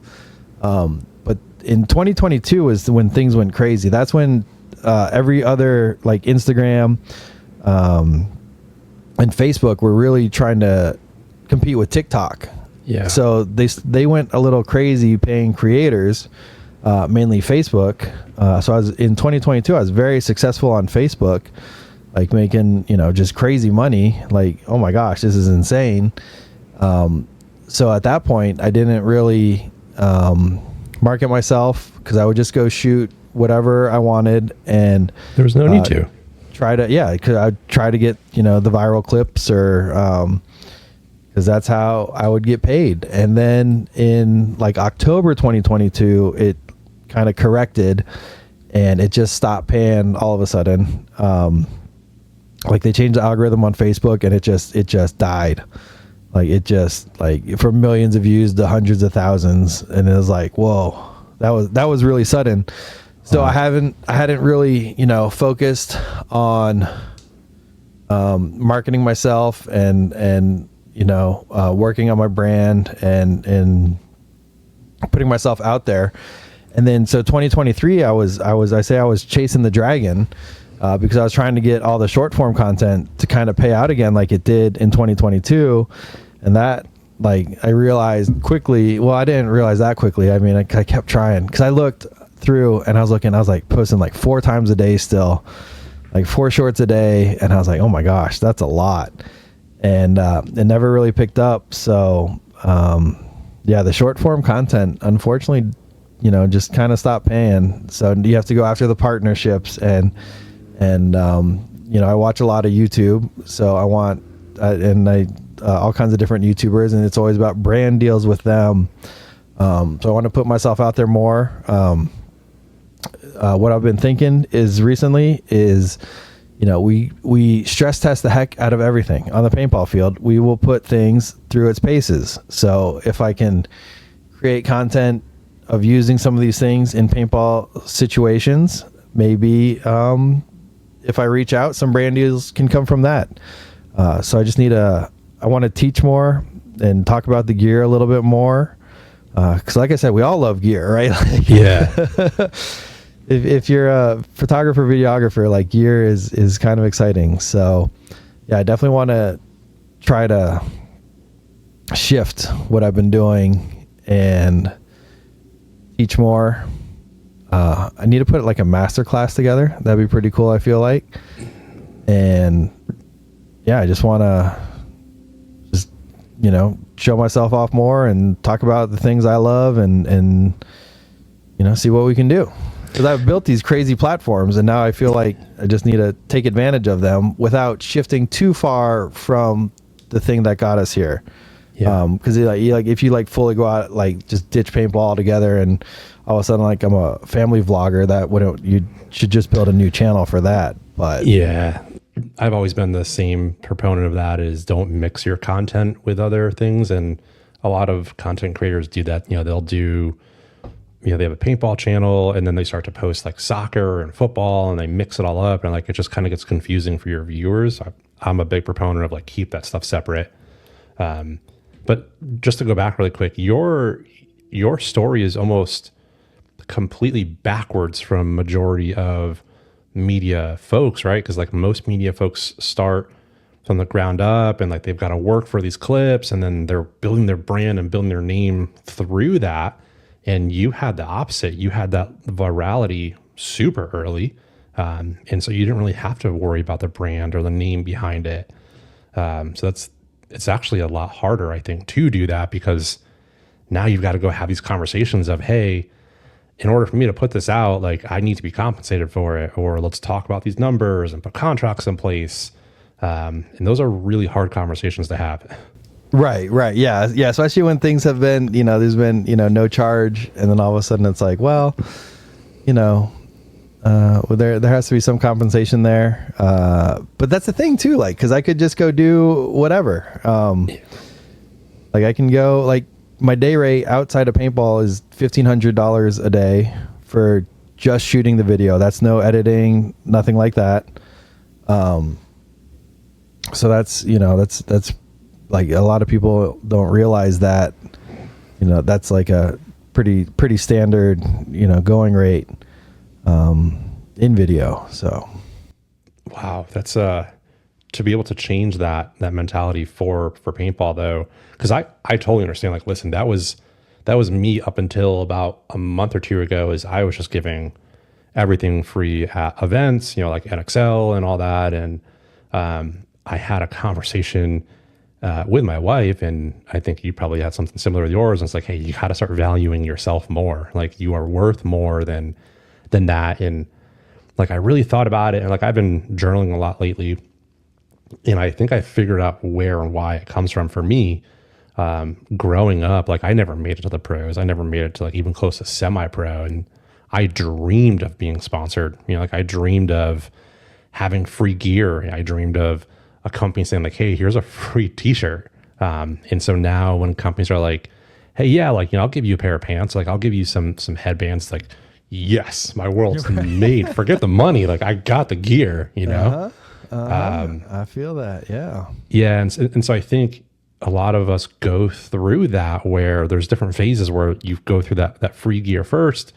But in 2022 was when things went crazy. That's when every other like Instagram and Facebook were really trying to compete with TikTok. Yeah. So they went a little crazy paying creators. Mainly Facebook. So I was in 2022, I was very successful on Facebook, like making, you know, just crazy money. Like, oh my gosh, this is insane. So at that point, I didn't really market myself because I would just go shoot whatever I wanted. And there was no need to because I'd try to get, you know, the viral clips or, because that's how I would get paid. And then in like October 2022, it kind of corrected and it just stopped paying all of a sudden. Like they changed the algorithm on Facebook and it just died. Like it just like from millions of views to hundreds of thousands. And it was like, whoa, that was really sudden. So I hadn't really, focused on marketing myself and working on my brand and putting myself out there. And then so 2023, I was chasing the dragon because I was trying to get all the short form content to kind of pay out again like it did in 2022. And that, like, I realized quickly, well, I didn't realize that quickly. I mean, I kept trying because I looked through and I was like posting like 4 times a day still, like 4 shorts a day. And I was like, oh my gosh, that's a lot. And it never really picked up. So the short form content, unfortunately, just kind of stopped paying. So you have to go after the partnerships and I watch a lot of YouTube. So I want, all kinds of different YouTubers, and it's always about brand deals with them. So I want to put myself out there more. What I've been thinking is recently is, we stress test the heck out of everything on the paintball field. We will put things through its paces. So if I can create content of using some of these things in paintball situations, maybe if I reach out, some brand deals can come from that. So I just I want to teach more and talk about the gear a little bit more. Cause like I said, we all love gear, right? Yeah. if you're a photographer, videographer, like gear is kind of exciting. So yeah, I definitely want to try to shift what I've been doing and teach more. I need to put like a master class together. That'd be pretty cool, I feel like. And yeah, I just want to show myself off more and talk about the things I love and see what we can do. Because I've built these crazy platforms and now I feel like I just need to take advantage of them without shifting too far from the thing that got us here. Yeah. Because if you fully go out, just ditch paintball altogether and all of a sudden I'm a family vlogger, you should just build a new channel for that. But yeah, I've always been the same proponent of that, is don't mix your content with other things. And a lot of content creators do that. They'll do, they have a paintball channel and then they start to post like soccer and football and they mix it all up. And it just kind of gets confusing for your viewers. I'm a big proponent of keep that stuff separate. But just to go back really quick, your story is almost completely backwards from majority of media folks, right? Because most media folks start from the ground up and they've got to work for these clips and then they're building their brand and building their name through that. And you had the opposite. You had that virality super early. And so you didn't really have to worry about the brand or the name behind it. So it's actually a lot harder, I think, to do that, because now you've got to go have these conversations of, hey, in order for me to put this out, I need to be compensated for it, or let's talk about these numbers and put contracts in place. And those are really hard conversations to have. Right. Yeah. Especially when things have been, there's been, no charge. And then all of a sudden it's well, there has to be some compensation there. But that's the thing too, cause I could just go do whatever. I can go, my day rate outside of paintball is $1,500 a day for just shooting the video. That's no editing, nothing like that. So that's, that's a lot of people don't realize that, that's a pretty standard, going rate, in video. So. Wow. That's, to be able to change that mentality for paintball though. Cause I totally understand, listen, that was me up until about a month or two ago, is I was just giving everything free at events, like NXL and all that. And, I had a conversation, with my wife, and I think you probably had something similar with yours. And it's hey, you got to start valuing yourself more. You are worth more than that. And I really thought about it, and I've been journaling a lot lately, and I think I figured out where and why it comes from for me. Growing up, I never made it to the pros. I never made it to even close to semi-pro. And I dreamed of being sponsored. I dreamed of having free gear. I dreamed of a company saying hey, here's a free t-shirt. And so now when companies are hey, yeah, like, I'll give you a pair of pants. Like, I'll give you some headbands. Like, yes, my world's made. Forget the money. Like, I got the gear, I feel that. Yeah. Yeah. And so I think a lot of us go through that, where there's different phases where you go through that free gear first.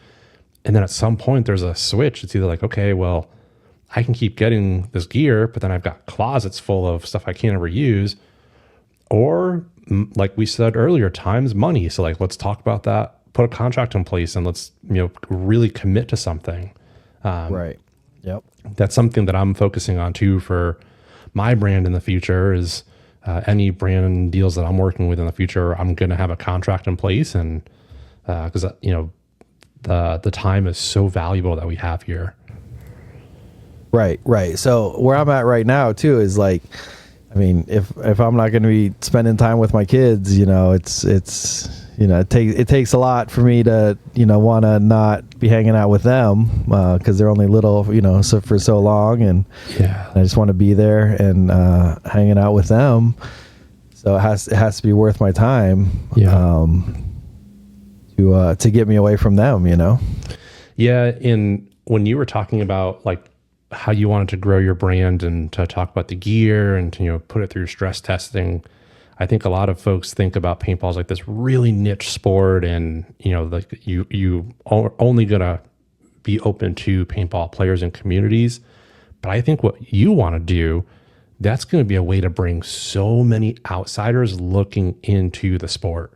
And then at some point there's a switch. It's either like, okay, well, I can keep getting this gear, but then I've got closets full of stuff I can't ever use. Or like we said earlier, time's money. So like, let's talk about that, put a contract in place, and let's, really commit to something. Right. Yep. That's something that I'm focusing on too for my brand in the future is any brand deals that I'm working with in the future, I'm going to have a contract in place. And because, the time is so valuable that we have here. Right. So where I'm at right now too is like, I mean, if I'm not going to be spending time with my kids, it takes a lot for me to, want to not be hanging out with them because they're only little, for so long, and I just want to be there and hanging out with them. So it has to be worth my time to get me away from them, Yeah, and when you were talking about like how you wanted to grow your brand and to talk about the gear and to, put it through stress testing, I think a lot of folks think about paintball as like this really niche sport, and like you are only gonna be open to paintball players and communities. But I think what you want to do, that's going to be a way to bring so many outsiders looking into the sport.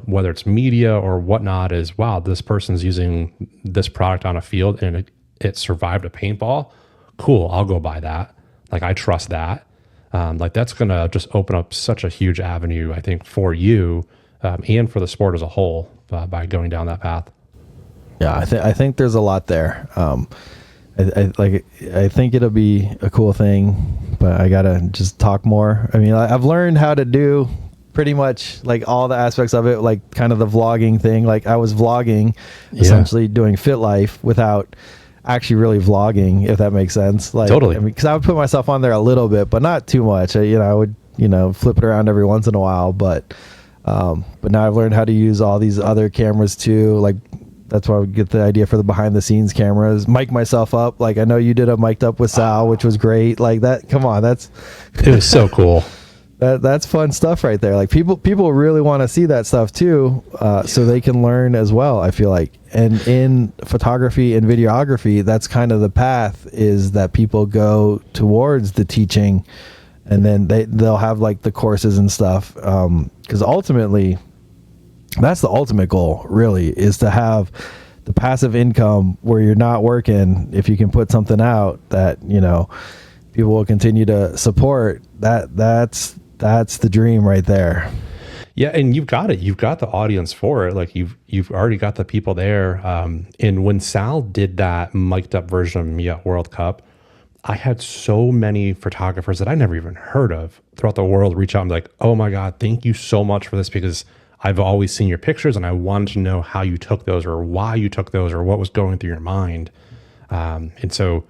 Whether it's media or whatnot, is wow, this person's using this product on a field and it survived a paintball. Cool, I'll go buy that. Like, I trust that. Like, that's going to just open up such a huge avenue, I think, for you and for the sport as a whole by going down that path. Yeah, I think there's a lot there. I think it'll be a cool thing, but I gotta just talk more. I mean, I've learned how to do pretty much like all the aspects of it, like kind of the vlogging thing. Like, I was vlogging, essentially doing Fit Life without actually really vlogging, if that makes sense. Like, totally. I mean, because I would put myself on there a little bit, but not too much. I would flip it around every once in a while, but now I've learned how to use all these other cameras too. Like, that's why I would get the idea for the behind the scenes cameras, mic myself up. Like, I know you did a mic'd up with Sal, which was great. Like, that, come on, it was so cool. That's fun stuff right there. Like, people really want to see that stuff too, so they can learn as well, I feel like. And in photography and videography, that's kind of the path, is that people go towards the teaching, and then they'll have like the courses and stuff. Because ultimately, that's the ultimate goal, really, is to have the passive income where you're not working. If you can put something out that, people will continue to support, that's the dream right there. Yeah, and you've got it. You've got the audience for it. Like, you've already got the people there. And when Sal did that mic'd up version of me at World Cup, I had so many photographers that I never even heard of throughout the world reach out and be like, oh my God, thank you so much for this, because I've always seen your pictures and I wanted to know how you took those, or why you took those, or what was going through your mind. And so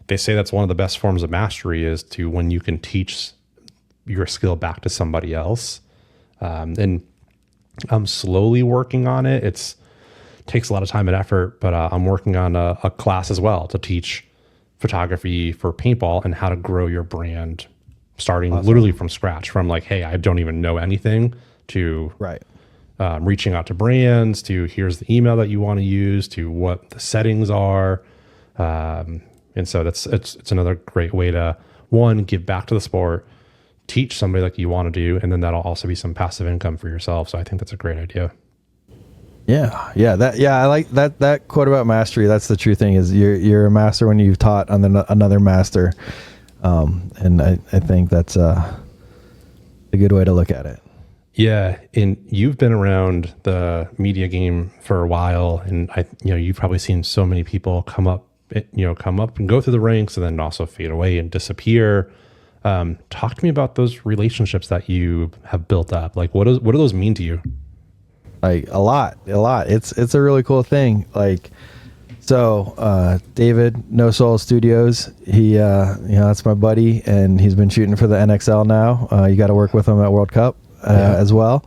they say that's one of the best forms of mastery, is to when you can teach your skill back to somebody else. And I'm slowly working on it. It takes a lot of time and effort, but I'm working on a class as well to teach photography for paintball and how to grow your brand, starting literally from scratch, from like, hey, I don't even know anything, to reaching out to brands, to here's the email that you want to use, to what the settings are. And so it's another great way to, one, give back to the sport, teach somebody like you want to do, and then that'll also be some passive income for yourself. So I think that's a great idea. I like that quote about mastery. That's the true thing, is you're a master when you've taught another master. And I think that's a good way to look at it. Yeah, and you've been around the media game for a while, and you've probably seen so many people come up and go through the ranks, and then also fade away and disappear. Talk to me about those relationships that you have built up. Like, what do those mean to you? Like, a lot. It's a really cool thing. Like, so David, No Soul Studios, he that's my buddy, and he's been shooting for the NXL now. You got to work with him at World Cup as well.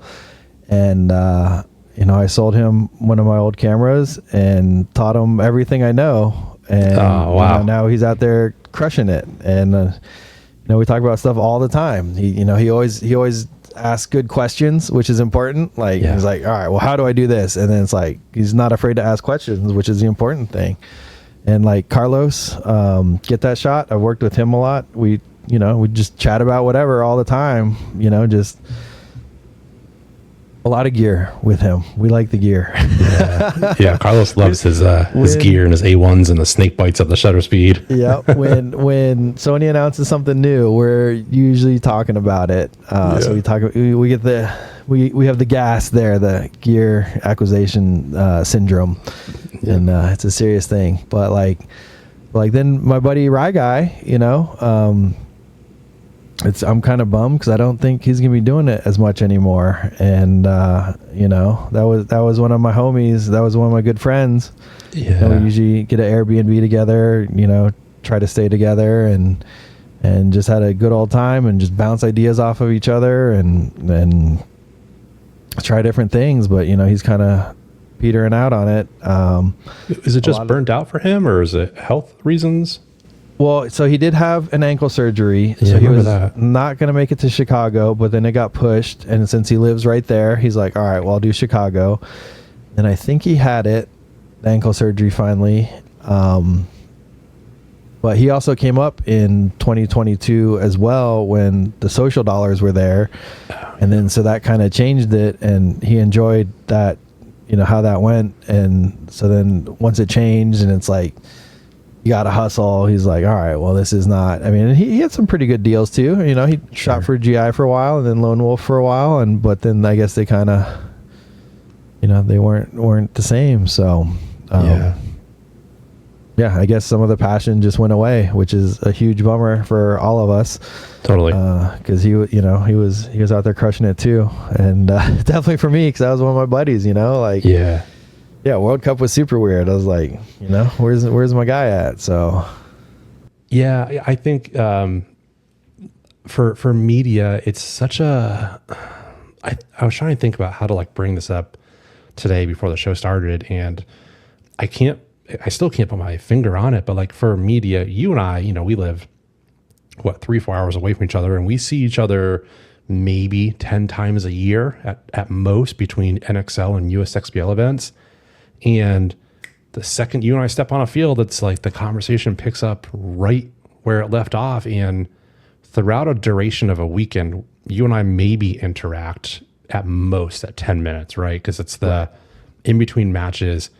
And, I sold him one of my old cameras and taught him everything I know. And wow. Now he's out there crushing it. And, we talk about stuff all the time. He always asks good questions, which is important. Like, he's like, all right, well, how do I do this? And then it's like, he's not afraid to ask questions, which is the important thing. And like Carlos, Get That Shot, I've worked with him a lot. We just chat about whatever all the time, just a lot of gear with him. We like the gear. Yeah. Carlos loves his gear and his A1s and the snake bites at the shutter speed. Yeah. When Sony announces something new, we're usually talking about it. So we have the gas there, the gear acquisition syndrome, and it's a serious thing. But like then my buddy Rye Guy, I'm kind of bummed because I don't think he's gonna be doing it as much anymore. And that was one of my homies. That was one of my good friends. Yeah, we usually get an Airbnb together. Try to stay together and just had a good old time and just bounce ideas off of each other and try different things. But he's kind of petering out on it. Is it just burnt out for him, or is it health reasons? Well, so he did have an ankle surgery, so he was not going to make it to Chicago, but then it got pushed, and since he lives right there, he's like, all right, well, I'll do Chicago. And I think he had the ankle surgery finally. But he also came up in 2022 as well when the social dollars were there. And then so that kind of changed it, and he enjoyed that, how that went. And so then once it changed and it's like, you got to hustle. He's like, all right, well, this is not, he had some pretty good deals too. He shot for GI for a while and then Lone Wolf for a while. But then I guess they kind of, they weren't the same. So, I guess some of the passion just went away, which is a huge bummer for all of us. Totally. Cause he was out there crushing it too. And, definitely for me, cause that was one of my buddies, Yeah, World Cup was super weird. I was like, where's my guy at? So, yeah, I think for media, it's such a. I was trying to think about how to bring this up today before the show started, and I still can't put my finger on it. But for media, you and I, we live 3-4 hours away from each other, and we see each other maybe 10 times a year at most between NXL and USXBL events. And the second you and I step on a field, it's like the conversation picks up right where it left off. And throughout a duration of a weekend, you and I maybe interact at most at 10 minutes, right? Because it's the in between matches.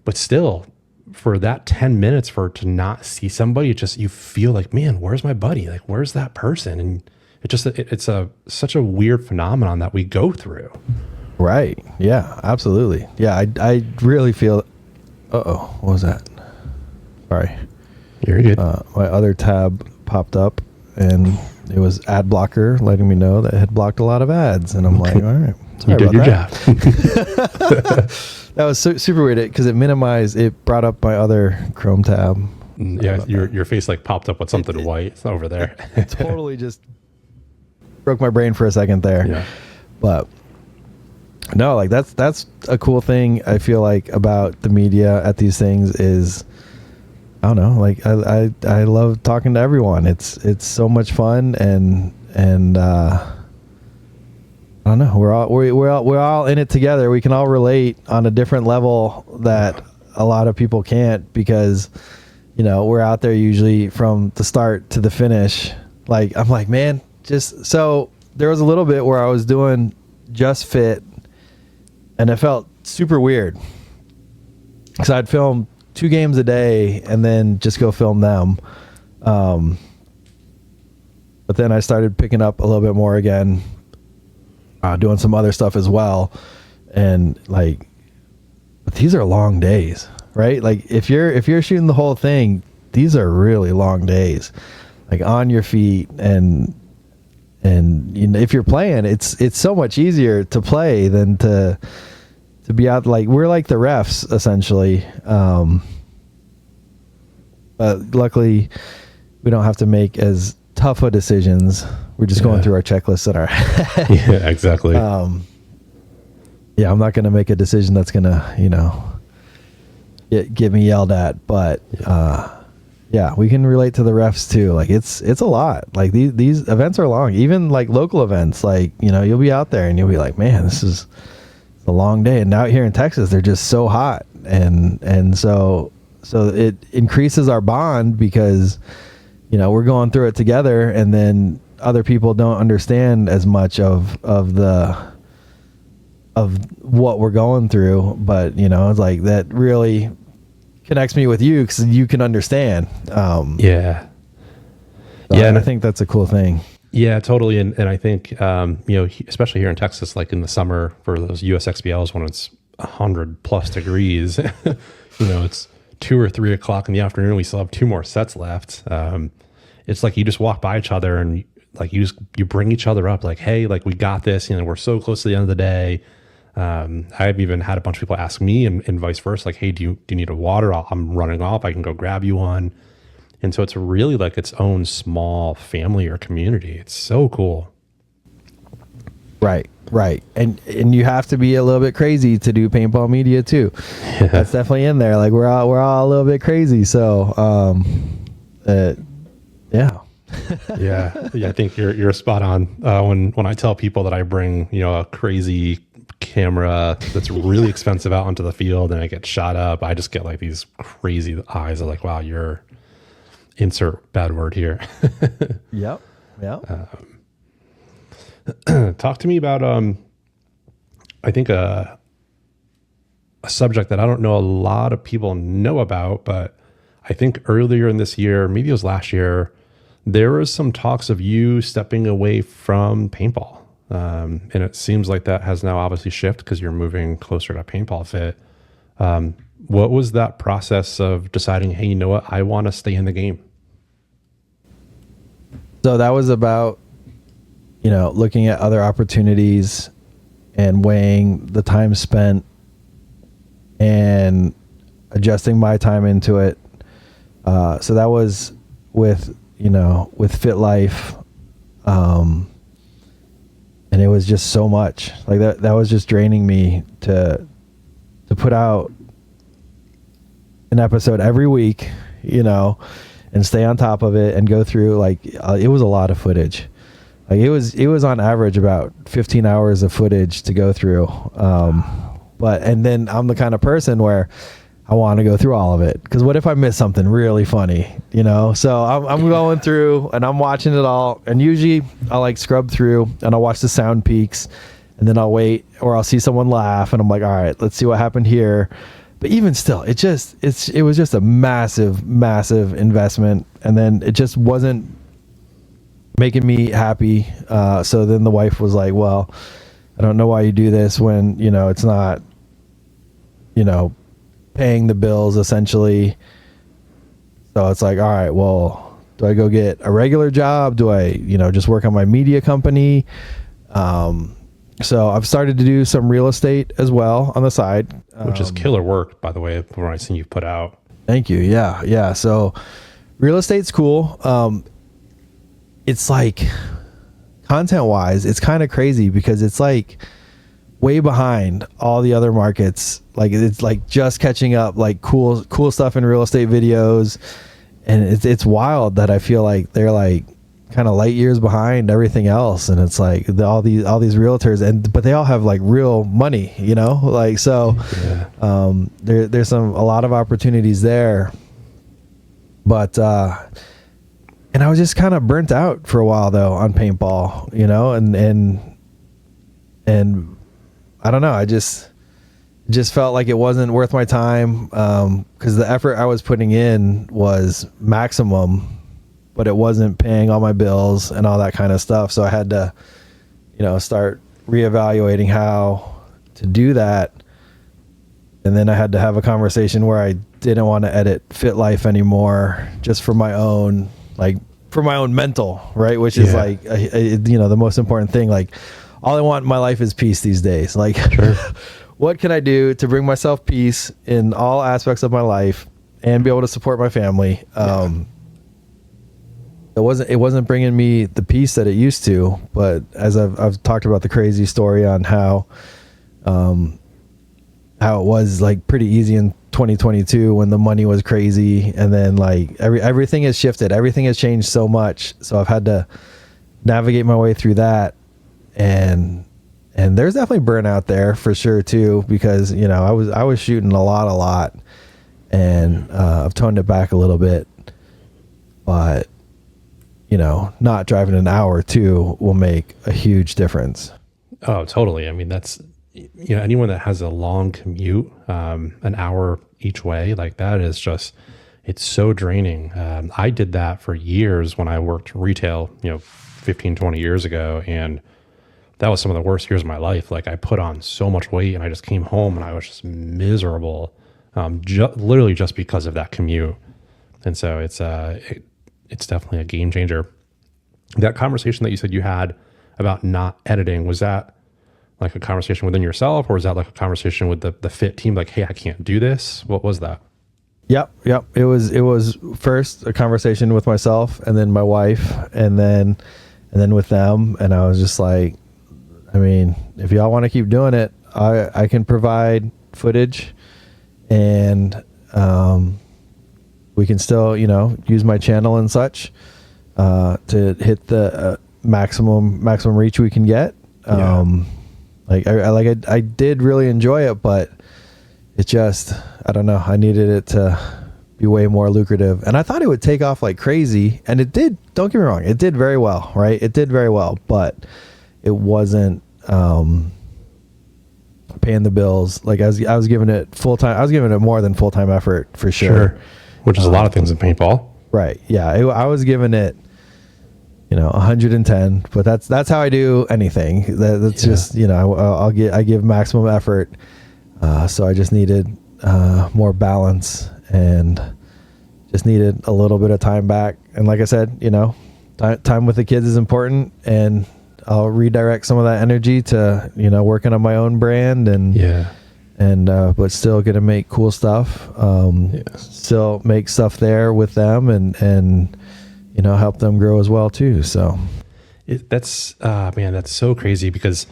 But still, for that 10 minutes to not see somebody, it just, you feel like, man, where's my buddy? Where's that person? And it's such a weird phenomenon that we go through. Right. Yeah, absolutely. Yeah, I really feel. What was that? Sorry. You're good. My other tab popped up, and it was ad blocker letting me know that it had blocked a lot of ads, and I'm like, all right, sorry you did your that. job. That was super weird because it brought up my other Chrome tab. Yeah, your face popped up with something white over there. Totally just broke my brain for a second there. Yeah. But no, that's a cool thing I feel about the media at these things is, I don't know, I love talking to everyone. It's so much fun and I don't know, we're all in it together. We can all relate on a different level that a lot of people can't, because we're out there usually from the start to the finish. I'm like, man, so there was a little bit where I was doing Just Fit, and it felt super weird because I'd film 2 games a day and then just go film them. But then I started picking up a little bit more again, doing some other stuff as well. And but these are long days, right? If you're shooting the whole thing, these are really long days, on your feet. And if you're playing, it's so much easier to play than to be out. We're like the refs essentially. But luckily we don't have to make as tough of decisions. We're just going through our checklists in our head. Yeah, exactly. yeah, I'm not going to make a decision that's going to, get me yelled at. But yeah, we can relate to the refs too. Like it's a lot. Like these events are long. Even like local events, like, you'll be out there and you'll be like, man, this is a long day. And out here in Texas, they're just so hot. And so it increases our bond because, we're going through it together, and then other people don't understand as much of what we're going through. But, it's like that really connects me with you because you can understand. Yeah. And I think that's a cool thing. Yeah, totally. And I think, especially here in Texas, like in the summer for those USXBLs when it's 100+ degrees, it's 2 or 3 o'clock in the afternoon. We still have 2 more sets left. It's like you just walk by each other and like you bring each other up like, hey, like we got this, we're so close to the end of the day. I've even had a bunch of people ask me and vice versa, like, hey, do you need a water? I'm running off. I can go grab you one. And so it's really like its own small family or community. It's so cool. Right. And you have to be a little bit crazy to do paintball media too. Yeah. That's definitely in there. Like we're all a little bit crazy. So, yeah. Yeah. I think you're spot on. When I tell people that I bring, a crazy camera that's really expensive out onto the field and I get shot up, I just get like these crazy eyes of like, wow, you're insert bad word here. Yep. Talk to me about, I think a subject that I don't know a lot of people know about, but I think earlier in this year, maybe it was last year, there was some talks of you stepping away from paintball. And it seems like that has now obviously shifted because you're moving closer to Paintball Fit. What was that process of deciding, hey, you know what, I want to stay in the game? So that was about, looking at other opportunities and weighing the time spent and adjusting my time into it. So that was with Fit Life. And it was just so much like that was just draining me to put out an episode every week, and stay on top of it and go through it was a lot of footage. Like it was on average about 15 hours of footage to go through. And then I'm the kind of person where I want to go through all of it because what if I miss something really funny, So I'm going through and I'm watching it all, and usually I'll like scrub through and I'll watch the sound peaks, and then I'll wait or I'll see someone laugh and I'm like, all right, let's see what happened here. But even still, it was just a massive investment, and then it just wasn't making me happy. So then the wife was like, well, I don't know why you do this when it's not paying the bills essentially. So it's like, all right, well, do I go get a regular job? Do I, just work on my media company? So I've started to do some real estate as well on the side. Which is killer work, by the way, from what I've seen you've put out. Thank you. Yeah. So real estate's cool. It's like content wise, it's kind of crazy because it's like way behind all the other markets. Like it's like just catching up, like cool stuff in real estate videos. And it's wild that I feel like they're like kind of light years behind everything else. And it's like all these realtors but they all have like real money, like, so, yeah. There's a lot of opportunities there, but, and I was just kind of burnt out for a while though on paintball, and I don't know. I just felt like it wasn't worth my time, because the effort I was putting in was maximum, but it wasn't paying all my bills and all that kind of stuff. So I had to, start reevaluating how to do that. And then I had to have a conversation where I didn't want to edit Fit Life anymore, just for my own, mental, right? Which is like, the most important thing. Like, all I want in my life is peace these days. Like, sure. What can I do to bring myself peace in all aspects of my life and be able to support my family? It wasn't bringing me the peace that it used to. But as I've talked about the crazy story on how how it was like pretty easy in 2022 when the money was crazy, and then like everything has shifted, everything has changed so much, so I've had to navigate my way through that, and there's definitely burnout there for sure too, because you know I was shooting a lot, and I've toned it back a little bit, but you know, not driving an hour or two will make a huge difference. Oh, totally. I mean, that's, you know, anyone that has a long commute, an hour each way, like that is just, it's so draining. I did that for years when I worked retail, you know, 15, 20 years ago. And that was some of the worst years of my life. Like I put on so much weight and I just came home and I was just miserable, literally just because of that commute. And so it's definitely a game changer. That conversation that you said you had about not editing, was that like a conversation within yourself, or was that like a conversation with the fit team? Like, hey, I can't do this. What was that? Yep. It was first a conversation with myself, and then my wife, and then with them. And I was just like, I mean, if y'all want to keep doing it, I can provide footage, and we can still, you know, use my channel and such to hit the maximum reach we can get. I did really enjoy it, but it just, I don't know, I needed it to be way more lucrative, and I thought it would take off like crazy, and it did. Don't get me wrong, it did very well, right? It did very well, but it wasn't paying the bills. Like I was giving it full time. I was giving it more than full time effort for sure. Which is a lot of things in paintball. Right. Yeah. I was giving it, you know, 110, but that's how I do anything. That's just, you know, I give maximum effort. So I just needed more balance and just needed a little bit of time back. And like I said, you know, time with the kids is important, and I'll redirect some of that energy to, you know, working on my own brand but still gonna make cool stuff. Still make stuff there with them, and you know, help them grow as well too. So that's so crazy, because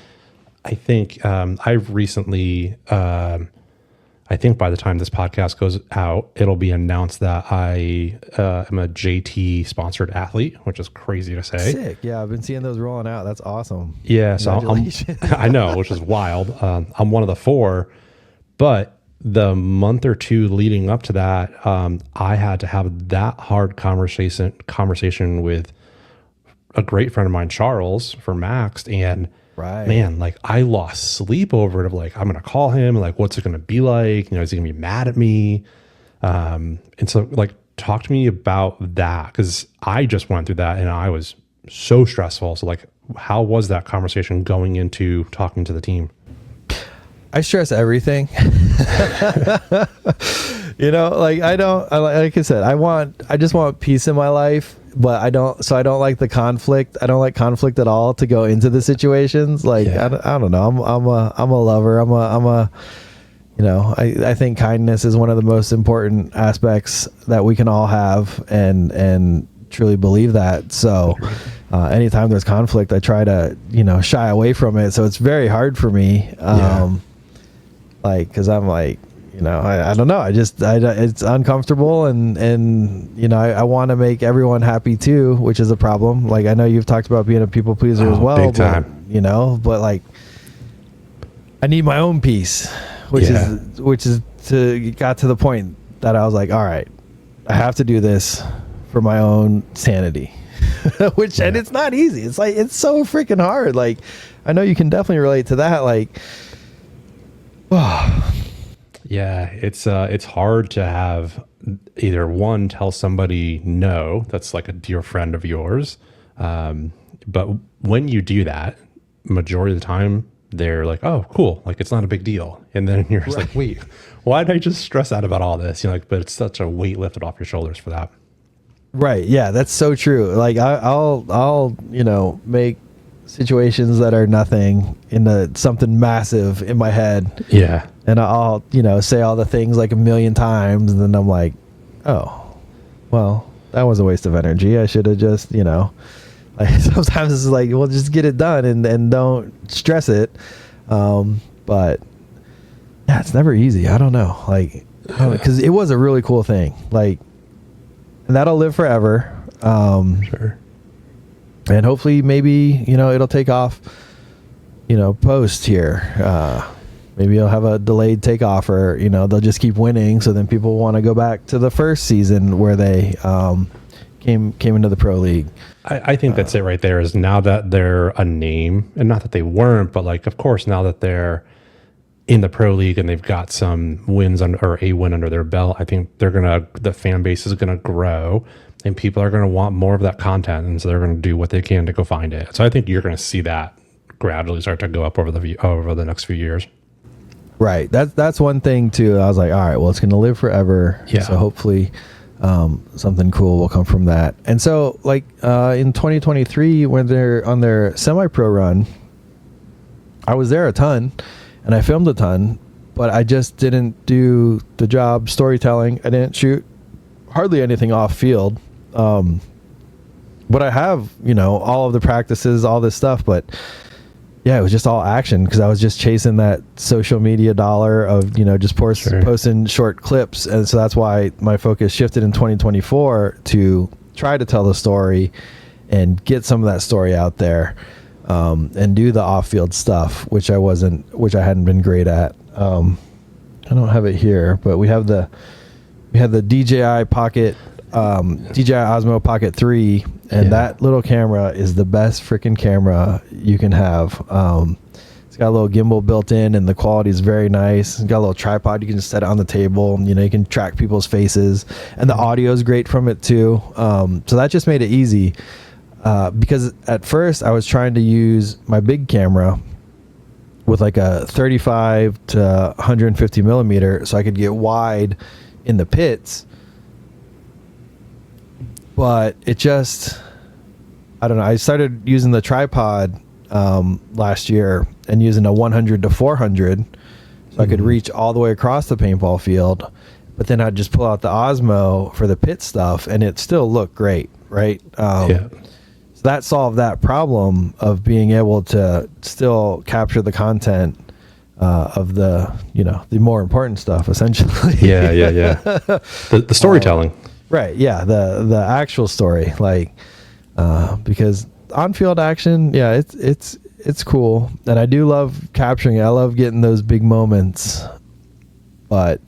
I think I've recently, I think by the time this podcast goes out, it'll be announced that I am a JT sponsored athlete, which is crazy to say. Sick. Yeah, I've been seeing those rolling out. That's awesome. Yeah, so I know, which is wild. I'm one of the 4, but the month or 2 leading up to that, I had to have that hard conversation with a great friend of mine, Charles, for Maxed, and right, man, like I lost sleep over it. Of like, I'm gonna call him, like, what's it gonna be like? You know, is he gonna be mad at me? And so, like, talk to me about that, because I just went through that and I was so stressful. So, like, how was that conversation going into talking to the team? I stress everything. You know, like like I said, I just want peace in my life, but I don't like the conflict. I don't like conflict at all to go into the situations. Like, I don't know. I'm a lover. You know, I think kindness is one of the most important aspects that we can all have, and truly believe that. So anytime there's conflict, I try to, you know, shy away from it. So it's very hard for me. Like, cause I'm like, you know, I don't know. It's uncomfortable, and you know, I want to make everyone happy too, which is a problem. Like, I know you've talked about being a people pleaser as well, big time. but, you know, but like, I need my own peace, which is got to the point that I was like, all right, I have to do this for my own sanity, and it's not easy. It's like, it's so freaking hard. Like, I know you can definitely relate to that. Like, yeah, it's hard to have either one, tell somebody no, that's like a dear friend of yours. But when you do that, majority of the time, they're like, oh, cool. Like, it's not a big deal. And then you're just like, wait, why did I just stress out about all this? You know, like, but it's such a weight lifted off your shoulders for that. Right. Yeah, that's so true. Like, I'll, you know, make situations that are nothing into something massive in my head. Yeah. And I'll, you know, say all the things like a million times, and then I'm like, oh, well, that was a waste of energy. I should have just, you know, like, sometimes it's like, well, just get it done and don't stress it. but yeah, it's never easy. I don't know, like, because it was a really cool thing, like, and that'll live forever. Sure. And hopefully maybe, it'll take off, post here. Maybe you'll have a delayed takeoff, or, they'll just keep winning. So then people want to go back to the first season where they came into the pro league. I think that's it right there, is now that they're a name, and not that they weren't, but like, of course, now that they're in the pro league and they've got some wins or a win under their belt, I think the fan base is going to grow, and people are going to want more of that content. And so they're going to do what they can to go find it. So I think you're going to see that gradually start to go up over the next few years. Right. That's one thing too. I was like, all right, well, it's going to live forever. Yeah. So hopefully something cool will come from that. And so like in 2023, when they're on their semi-pro run, I was there a ton and I filmed a ton, but I just didn't do the job storytelling. I didn't shoot hardly anything off field. But I have, all of the practices, all this stuff, but yeah, it was just all action because I was just chasing that social media dollar of, just posting short clips. And so that's why my focus shifted in 2024 to try to tell the story and get some of that story out there, and do the off-field stuff, which I hadn't been great at. I don't have it here, but we had the DJI Pocket, DJI Osmo Pocket 3, and that little camera is the best freaking camera you can have. It's got a little gimbal built in, and the quality is very nice. It's got a little tripod. You can just set it on the table. You can track people's faces, and the audio is great from it too. So that just made it easy. Because at first I was trying to use my big camera with like a 35 to 150 millimeter so I could get wide in the pits, but it just, I don't know. I started using the tripod last year and using a 100 to 400 so I could reach all the way across the paintball field, but then I'd just pull out the Osmo for the pit stuff and it still looked great, right? So that solved that problem of being able to still capture the content of the more important stuff, essentially. Yeah. The storytelling. Right. Yeah. The actual story, like, because on-field action, yeah, it's cool. And I do love capturing it. I love getting those big moments, but,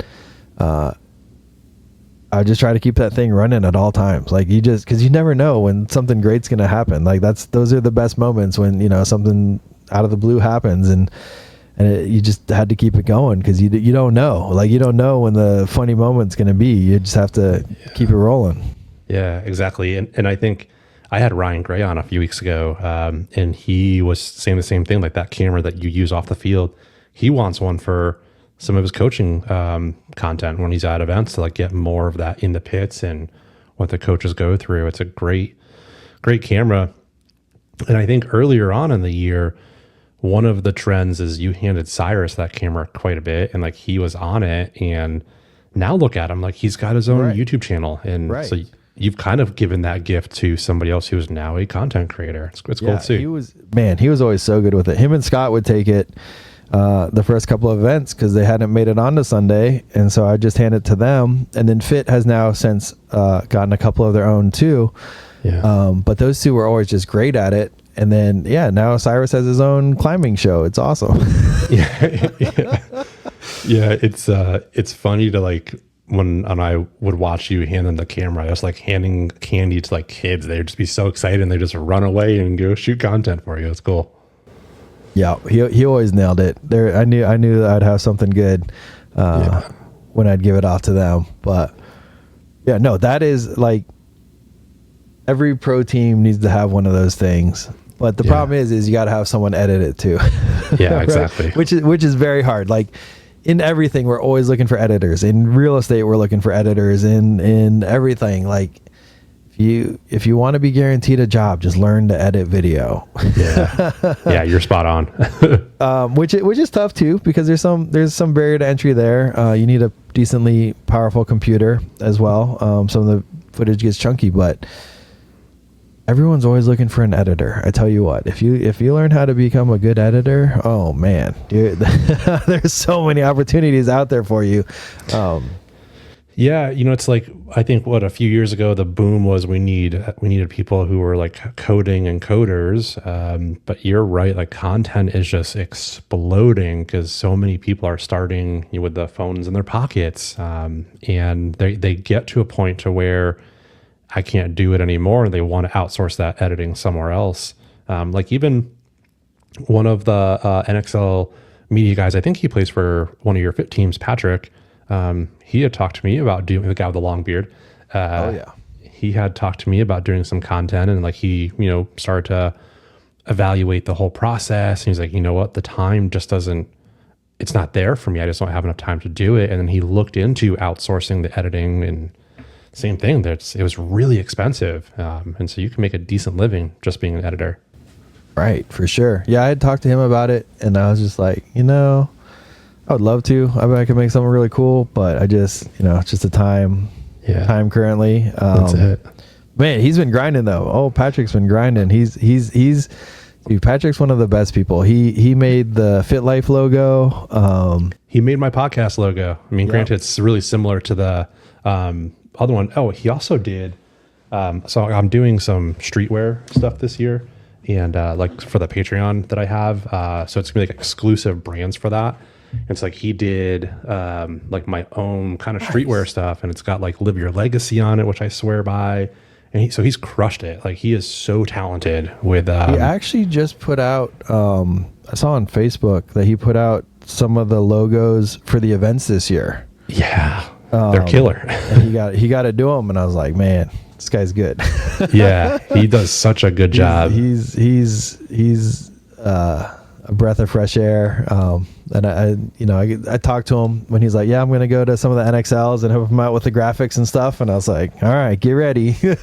I just try to keep that thing running at all times. Like cause you never know when something great's going to happen. Like those are the best moments when, something out of the blue happens and you just had to keep it going because you don't know. Like you don't know when the funny moment's going to be. You just have to keep it rolling. Yeah, exactly. And I think I had Ryan Gray on a few weeks ago, and he was saying the same thing, like that camera that you use off the field. He wants one for some of his coaching content when he's at events to like get more of that in the pits and what the coaches go through. It's a great camera. And I think earlier on in the year, one of the trends is you handed Cyrus that camera quite a bit, and like he was on it, and now look at him, like he's got his own YouTube channel. And so you've kind of given that gift to somebody else who is now a content creator. It's cool to see. He was always so good with it. Him and Scott would take it the first couple of events because they hadn't made it onto Sunday, and so I just handed it to them. And then Fit has now since gotten a couple of their own too. But those two were always just great at it. And then now Cyrus has his own climbing show. It's awesome. It's funny to like when I would watch you hand them the camera, I was like handing candy to like kids. They'd just be so excited and they just run away and go shoot content for you. It's cool. Yeah, he always nailed it. I knew that I'd have something good when I'd give it off to them. But yeah, no, that is like every pro team needs to have one of those things. But the problem is you got to have someone edit it too. Yeah, exactly. Right? Which is very hard. Like in everything, we're always looking for editors. In real estate, we're looking for editors. In everything, like if you want to be guaranteed a job, just learn to edit video. Yeah, you're spot on. Which is tough too because there's some barrier to entry there. You need a decently powerful computer as well. Some of the footage gets chunky, but everyone's always looking for an editor. I tell you what, if you learn how to become a good editor, oh man, dude, there's so many opportunities out there for you. Yeah, it's like, I think a few years ago the boom was we needed people who were like coding and coders. But you're right, like content is just exploding because so many people are starting with the phones in their pockets, and they get to a point to where I can't do it anymore, and they want to outsource that editing somewhere else. Like even one of the NXL media guys, I think he plays for one of your fit teams, Patrick. He had talked to me about doing, the guy with the long beard. He had talked to me about doing some content, and like he, started to evaluate the whole process. And he's like, you know what, the time just it's not there for me. I just don't have enough time to do it. And then he looked into outsourcing the editing, and same thing. It was really expensive. And so you can make a decent living just being an editor. Right. For sure. Yeah. I had talked to him about it, and I was just like, I would love to. I bet I could make something really cool, but I just, it's just the time currently. That's it. Man, he's been grinding though. Oh, Patrick's been grinding. Dude, Patrick's one of the best people. He made the Fit Life logo. He made my podcast logo. I mean, granted, it's really similar to the other one. Oh, he also did. So I'm doing some streetwear stuff this year, and like for the Patreon that I have. So it's gonna be like exclusive brands for that. It's like he did like my own kind of streetwear stuff, and it's got like Live Your Legacy on it, which I swear by. And so he's crushed it. Like he is so talented with. He actually just put out. I saw on Facebook that he put out some of the logos for the events this year. Yeah, they're killer. And he got to do them, and I was like, man, this guy's good. Yeah, he does such a good job. He's a breath of fresh air. And I talked to him when he's like, yeah, I'm going to go to some of the NXLs and help him out with the graphics and stuff. And I was like, all right, get ready. Get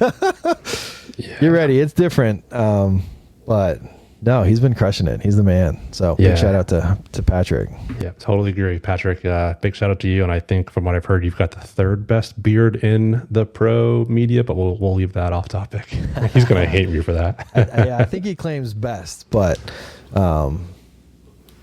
ready. It's different. But no, he's been crushing it. He's the man. So big shout out to Patrick. Yeah, totally agree. Patrick, big shout out to you. And I think from what I've heard, you've got the third best beard in the pro media, but we'll leave that off topic. He's going to hate me for that. I think he claims best, but I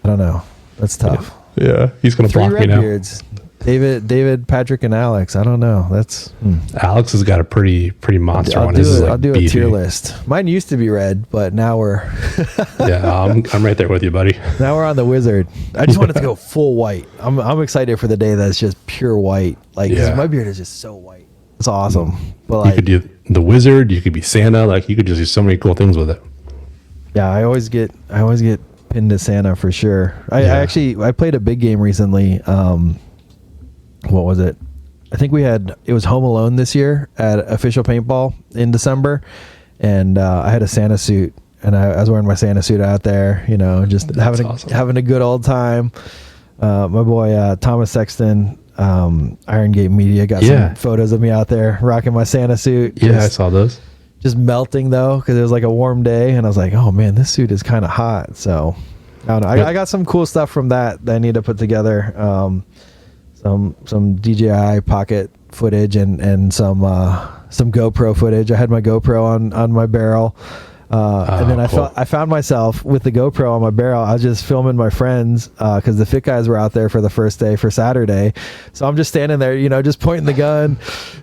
don't know. That's tough. Yeah, he's going to block me now. Beards. David, Patrick, and Alex. I don't know. That's Alex has got a pretty monster one. I'll do a tier list. Mine used to be red, but now we're I'm right there with you, buddy. Now we're on the wizard. I just wanted to go full white. I'm excited for the day that's just pure white. Like 'cause my beard is just so white. It's awesome. But you could do the wizard. You could be Santa. Like you could just do so many cool things with it. Yeah, I always get pinned to Santa for sure. I played a big game recently. What was it? I think it was Home Alone this year at Official Paintball in December, and I had a Santa suit, and I was wearing my Santa suit out there, just having a good old time. My boy Thomas Sexton, Iron Gate Media, got some photos of me out there rocking my Santa suit. I saw those. Just melting though, because it was like a warm day, and I was like, oh man, this suit is kind of hot. So I don't know. I got some cool stuff from that I need to put together. Some DJI pocket footage and some GoPro footage. I had my GoPro on my barrel. And then I found myself with the GoPro on my barrel. I was just filming my friends because the fit guys were out there for the first day for Saturday. So I'm just standing there, just pointing the gun,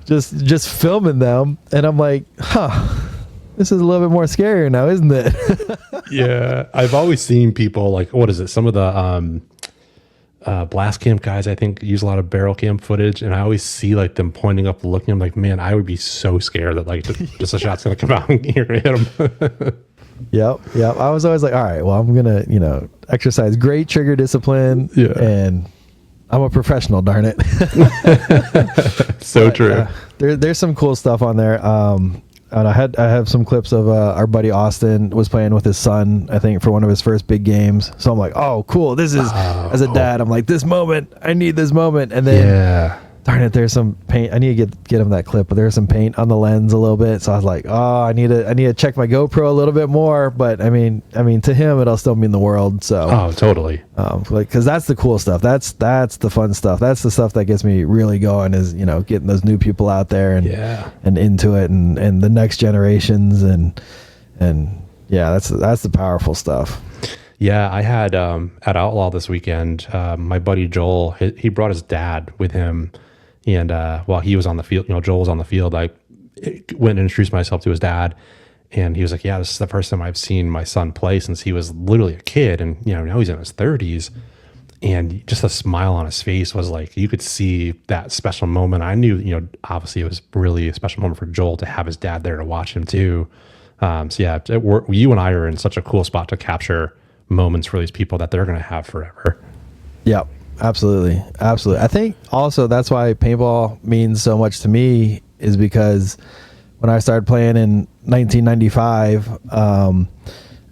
just filming them. And I'm like, this is a little bit more scarier now, isn't it? Yeah. I've always seen people like, what is it? Some of the blast camp guys, I think, use a lot of barrel cam footage, and I always see like them pointing up, looking. I'm like, man, I would be so scared that like just a shot's gonna come out and you're gonna hit them. Yep. I was always like, all right, well, I'm gonna exercise great trigger discipline, and I'm a professional, darn it. So true. There's some cool stuff on there. And I have some clips of our buddy Austin was playing with his son, I think, for one of his first big games. So I'm like, oh, cool. This is, as a dad, I'm like, I need this moment. And then darn it, there's some paint. I need to get him that clip, but there's some paint on the lens a little bit. So I was like, oh, I need to check my GoPro a little bit more. But I mean, to him, it'll still mean the world. So, oh, totally. Like, cause that's the cool stuff. That's the fun stuff. That's the stuff that gets me really going is, getting those new people out there and into it and the next generations and yeah, that's the powerful stuff. Yeah, I had at Outlaw this weekend, my buddy Joel, he brought his dad with him. And while he was on the field, Joel was on the field, I went and introduced myself to his dad. And he was like, yeah, this is the first time I've seen my son play since he was literally a kid. And, now he's in his 30s. And just a smile on his face was like, you could see that special moment. I knew, obviously it was really a special moment for Joel to have his dad there to watch him too. So yeah, you and I are in such a cool spot to capture moments for these people that they're going to have forever. Yep. Absolutely. I think also that's why paintball means so much to me is because when I started playing in 1995,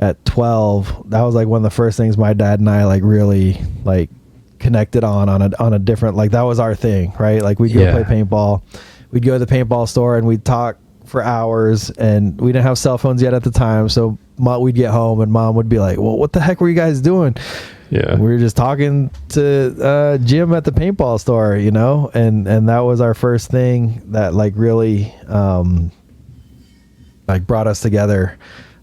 at 12, that was like one of the first things my dad and I like really like connected on a different, like that was our thing, right? Like we'd go play paintball. We'd go to the paintball store and we'd talk for hours, and we didn't have cell phones yet at the time. So we'd get home and mom would be like, well, what the heck were you guys doing? Yeah. We were just talking to Jim at the paintball store, and that was our first thing that like really like brought us together.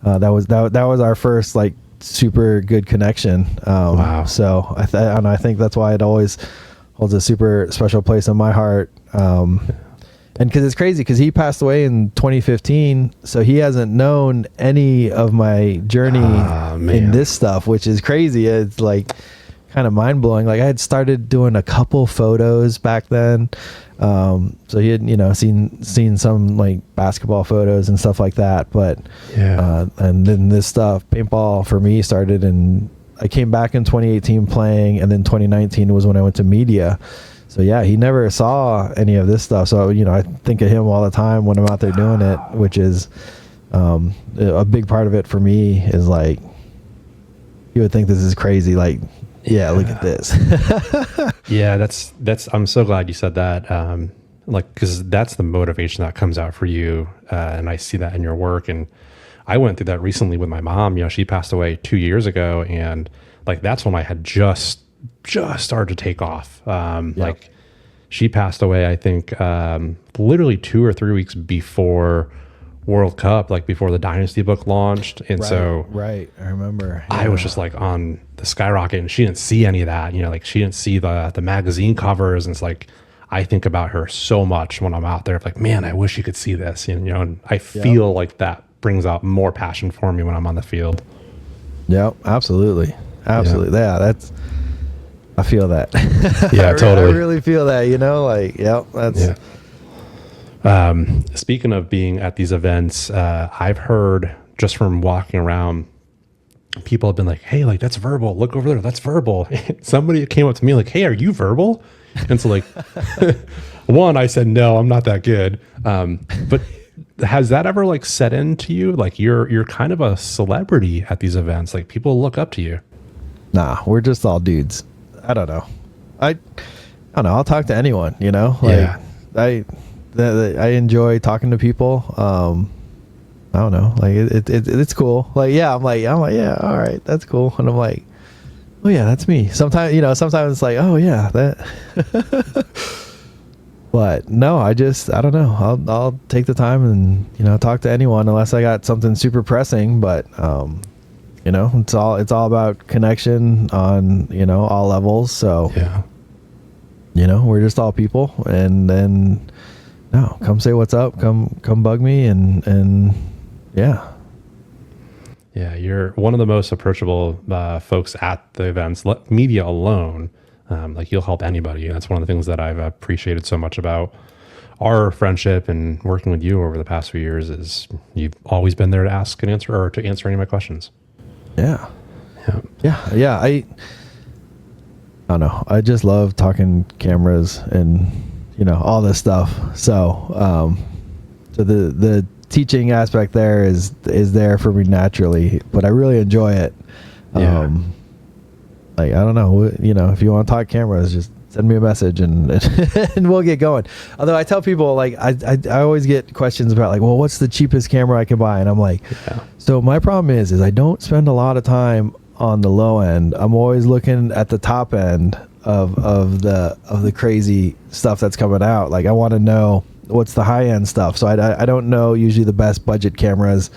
That was our first like super good connection. Wow. So I think that's why it always holds a super special place in my heart. And because it's crazy, because he passed away in 2015, so he hasn't known any of my journey in this stuff, which is crazy. It's like kind of mind blowing. Like I had started doing a couple photos back then, so he had seen some like basketball photos and stuff like that. But and then this stuff, paintball for me started, and I came back in 2018 playing, and then 2019 was when I went to media. So yeah, he never saw any of this stuff. So, I think of him all the time when I'm out there doing it, which is a big part of it for me is like, you would think this is crazy. Like, yeah, look at this. Yeah, that's, I'm so glad you said that. Cause that's the motivation that comes out for you. And I see that in your work. And I went through that recently with my mom. She passed away 2 years ago. And like, that's when I had just started to take off. Like she passed away, I think, literally 2 or 3 weeks before World Cup, like before the Dynasty book launched. And I remember. I was just like on the skyrocket, and she didn't see any of that, like she didn't see the magazine covers. And it's like, I think about her so much when I'm out there, like, man, I wish you could see this, and I feel like that brings out more passion for me when I'm on the field. Yep. Absolutely. Yeah. I feel that. Yeah, totally. I really feel that, that's. Yeah. Speaking of being at these events, I've heard just from walking around, people have been like, hey, like that's Verbal. Look over there. That's Verbal. Somebody came up to me like, hey, are you Verbal? And so like, one, I said, no, I'm not that good. But has that ever like set into you? Like you're kind of a celebrity at these events. Like people look up to you. Nah, we're just all dudes. I don't know. I don't know. I'll talk to anyone, like I enjoy talking to people. I don't know. Like it's cool. Like, yeah, I'm like, yeah, all right, that's cool. And I'm like, oh yeah, that's me. Sometimes it's like, oh yeah, that. But no, I don't know. I'll take the time and, talk to anyone unless I got something super pressing, but, it's all about connection on, all levels. So, we're just all people. And then, no, come say what's up. Come bug me. And yeah. Yeah. You're one of the most approachable folks at the events, media alone. Like you'll help anybody. That's one of the things that I've appreciated so much about our friendship and working with you over the past few years is you've always been there to ask and answer, or to answer any of my questions. Yeah. I don't know. I just love talking cameras and, all this stuff. So, so the teaching aspect there is there for me naturally, but I really enjoy it. Like, I don't know, if you want to talk cameras, just send me a message and and we'll get going. Although I tell people, like, I always get questions about, like, well, what's the cheapest camera I can buy? And I'm like, so my problem is I don't spend a lot of time on the low end. I'm always looking at the top end of the crazy stuff that's coming out. Like, I want to know what's the high end stuff. So I don't know usually the best budget cameras,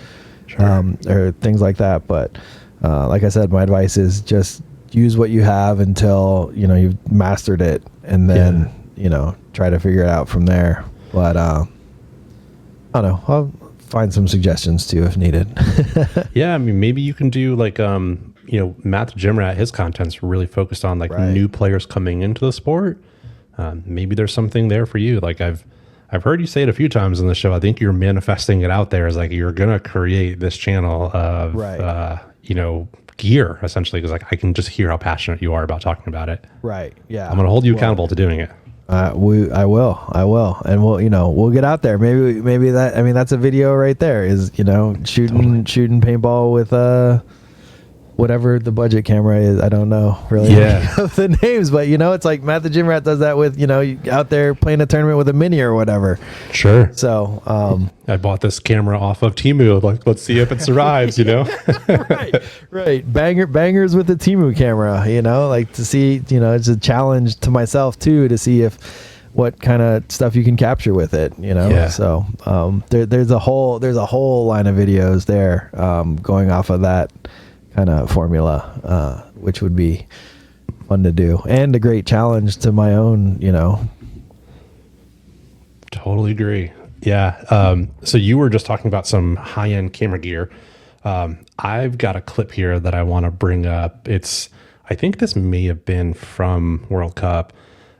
or things like that. But like I said, my advice is just use what you have until you've mastered it, and then try to figure it out from there. But I don't know, I'll find some suggestions too if needed. Yeah, I mean, maybe you can do like Matt the Gym Rat, his content's really focused on like new players coming into the sport. Maybe there's something there for you. Like I've heard you say it a few times in the show. I think you're manifesting it out there as like you're gonna create this channel of gear, essentially, because like I can just hear how passionate you are about talking about it. Right. Yeah. I'm gonna hold you accountable to doing it. I will, and we'll get out there. Maybe that's a video right there. Is shooting paintball with whatever the budget camera is. I don't know really the names, but it's like Matt the Gym Rat does that with out there playing a tournament with a mini or whatever. Sure. So I bought this camera off of Temu. Like, let's see if it survives. right. Bangers with the Temu camera. Like to see. It's a challenge to myself too to see what kind of stuff you can capture with it. So there's a whole line of videos there going off of that kind of formula, which would be fun to do and a great challenge to my own. Totally agree. Yeah. So you were just talking about some high-end camera gear. I've got a clip here that I want to bring up. I think this may have been from World Cup.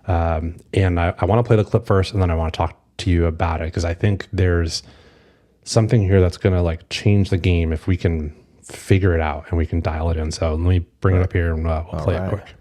And I want to play the clip first, and then I want to talk to you about it, because I think there's something here that's going to like change the game if we can figure it out and we can dial it in. So let me bring it up here and we'll play it quick.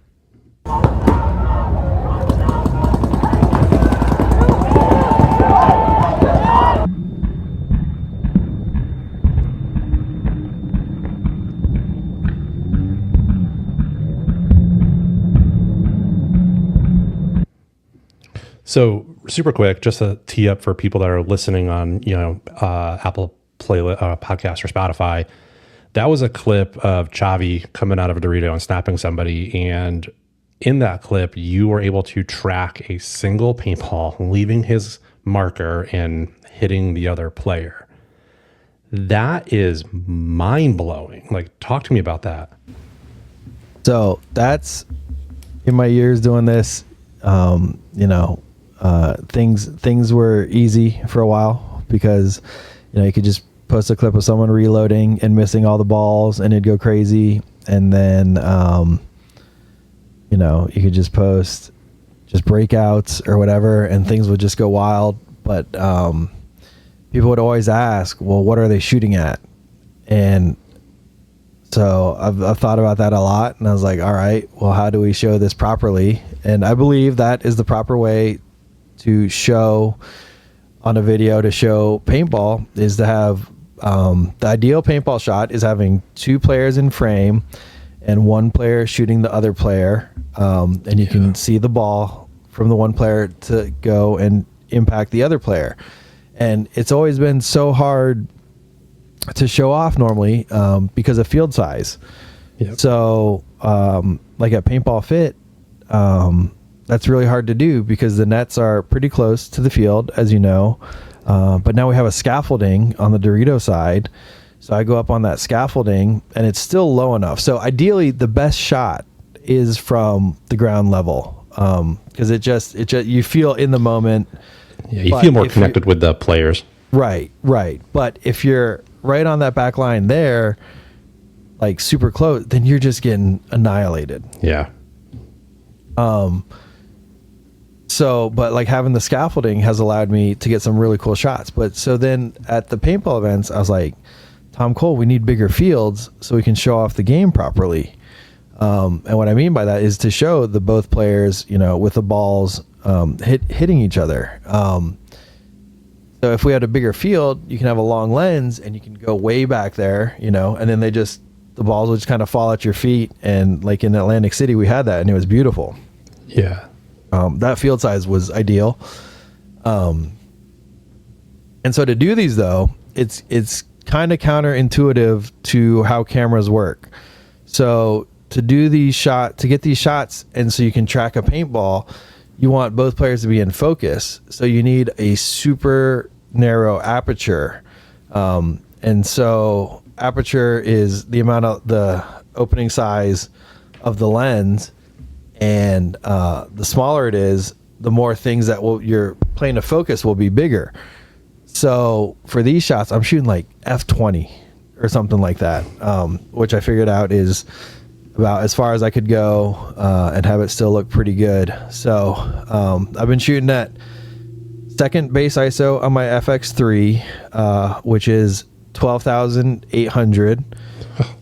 So super quick, just to tee up for people that are listening on, Apple Podcast or Spotify. That was a clip of Chavi coming out of a Dorito and snapping somebody. And in that clip, you were able to track a single paintball, leaving his marker and hitting the other player. That is mind blowing. Like, talk to me about that. So that's in my years doing this, things were easy for a while because, you could just post a clip of someone reloading and missing all the balls and it'd go crazy. And then, you could just post just breakouts or whatever and things would just go wild. But people would always ask, well, what are they shooting at? And so I've thought about that a lot, and I was like, all right, well, how do we show this properly? And I believe that is the proper way to show on a video, to show paintball, is to have the ideal paintball shot is having two players in frame and one player shooting the other player. And you can see the ball from the one player to go and impact the other player. And it's always been so hard to show off normally because of field size. Yep. So like at Paintball Fit, that's really hard to do because the nets are pretty close to the field, as you know. But now we have a scaffolding on the Dorito side. So I go up on that scaffolding and it's still low enough. So ideally the best shot is from the ground level. Cause it just, you feel in the moment. Yeah, you feel more connected with the players. Right. But if you're right on that back line there, like super close, then you're just getting annihilated. Yeah. So, but like having the scaffolding has allowed me to get some really cool shots. But so then at the paintball events, I was like, Tom Cole, we need bigger fields so we can show off the game properly. And what I mean by that is to show the both players, with the balls hitting each other. So if we had a bigger field, you can have a long lens and you can go way back there, and then the balls would just kind of fall at your feet. And like in Atlantic City, we had that and it was beautiful. Yeah. that field size was ideal. And so to do these though, it's kind of counterintuitive to how cameras work. So to do these to get these shots, and so you can track a paintball, you want both players to be in focus. So you need a super narrow aperture. And so aperture is the amount of the opening size of the lens, and the smaller it is, the more things that your plane of focus will be bigger. So for these shots, I'm shooting like f20 or something like that, which I figured out is about as far as I could go and have it still look pretty good. So I've been shooting at second base ISO on my FX3, which is 12,800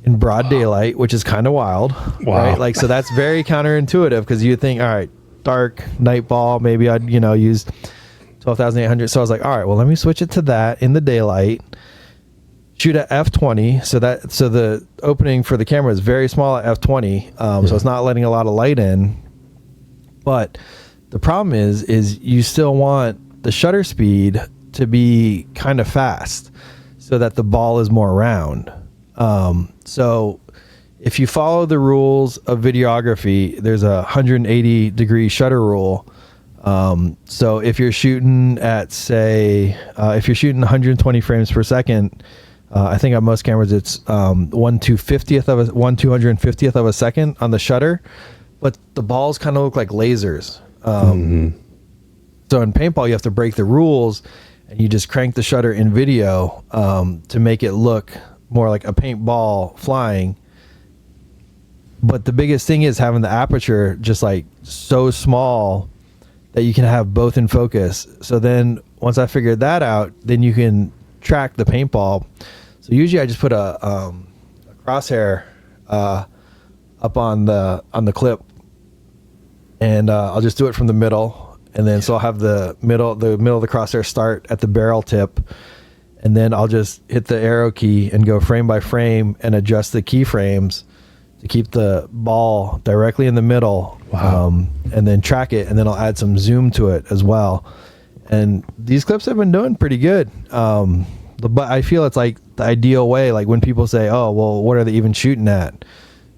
in broad daylight, which is kind of wild. Wow. Right? Like, so that's very counterintuitive, because you think, all right, dark night ball, maybe I'd use 12,800. So I was like, all right, well, let me switch it to that in the daylight, shoot at f20. So the opening for the camera is very small at f20. So it's not letting a lot of light in. But the problem is you still want the shutter speed to be kind of fast so that the ball is more round. So if you follow the rules of videography, there's a 180 degree shutter rule. So if you're shooting at, say, if you're shooting 120 frames per second, I think on most cameras it's 1/250th of a second on the shutter, but the balls kind of look like lasers. So in paintball, you have to break the rules, and you just crank the shutter in video to make it look more like a paintball flying. But the biggest thing is having the aperture just like so small that you can have both in focus. So then once I figured that out, then you can track the paintball. So usually I just put a crosshair up on the clip, and I'll just do it from the middle, and then so I'll have the middle of the crosshair start at the barrel tip, and then I'll just hit the arrow key and go frame by frame and adjust the keyframes to keep the ball directly in the middle. Wow. And then track it, and then I'll add some zoom to it as well. And these clips have been doing pretty good. But I feel it's like the ideal way, like when people say, oh, well, what are they even shooting at?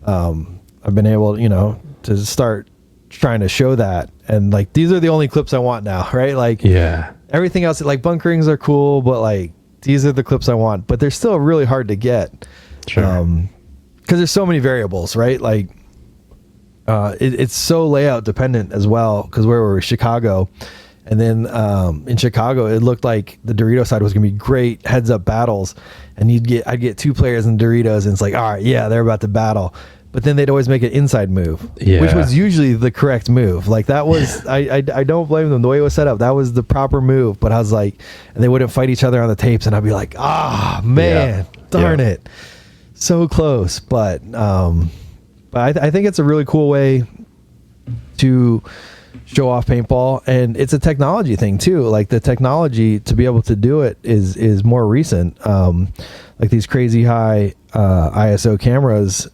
I've been able, to start trying to show that. And like, these are the only clips I want now, right? Like, Yeah. everything else, like bunkerings are cool, but like, these are the clips I want. But they're still really hard to get. Sure. Because there's so many variables, right? Like, it's so layout dependent as well. Because where were we? Chicago. And then in Chicago, it looked like the Dorito side was going to be great heads up battles. And I'd get two players in Doritos, and it's like, all right, yeah, they're about to battle. But then they'd always make an inside move, which was usually the correct move. Like that was, I don't blame them. The way it was set up, that was the proper move. But I was like, and they wouldn't fight each other on the tapes. And I'd be like, man, darn it. So close. But I think it's a really cool way to show off paintball, and it's a technology thing too. Like the technology to be able to do it is more recent. Like these crazy high ISO cameras,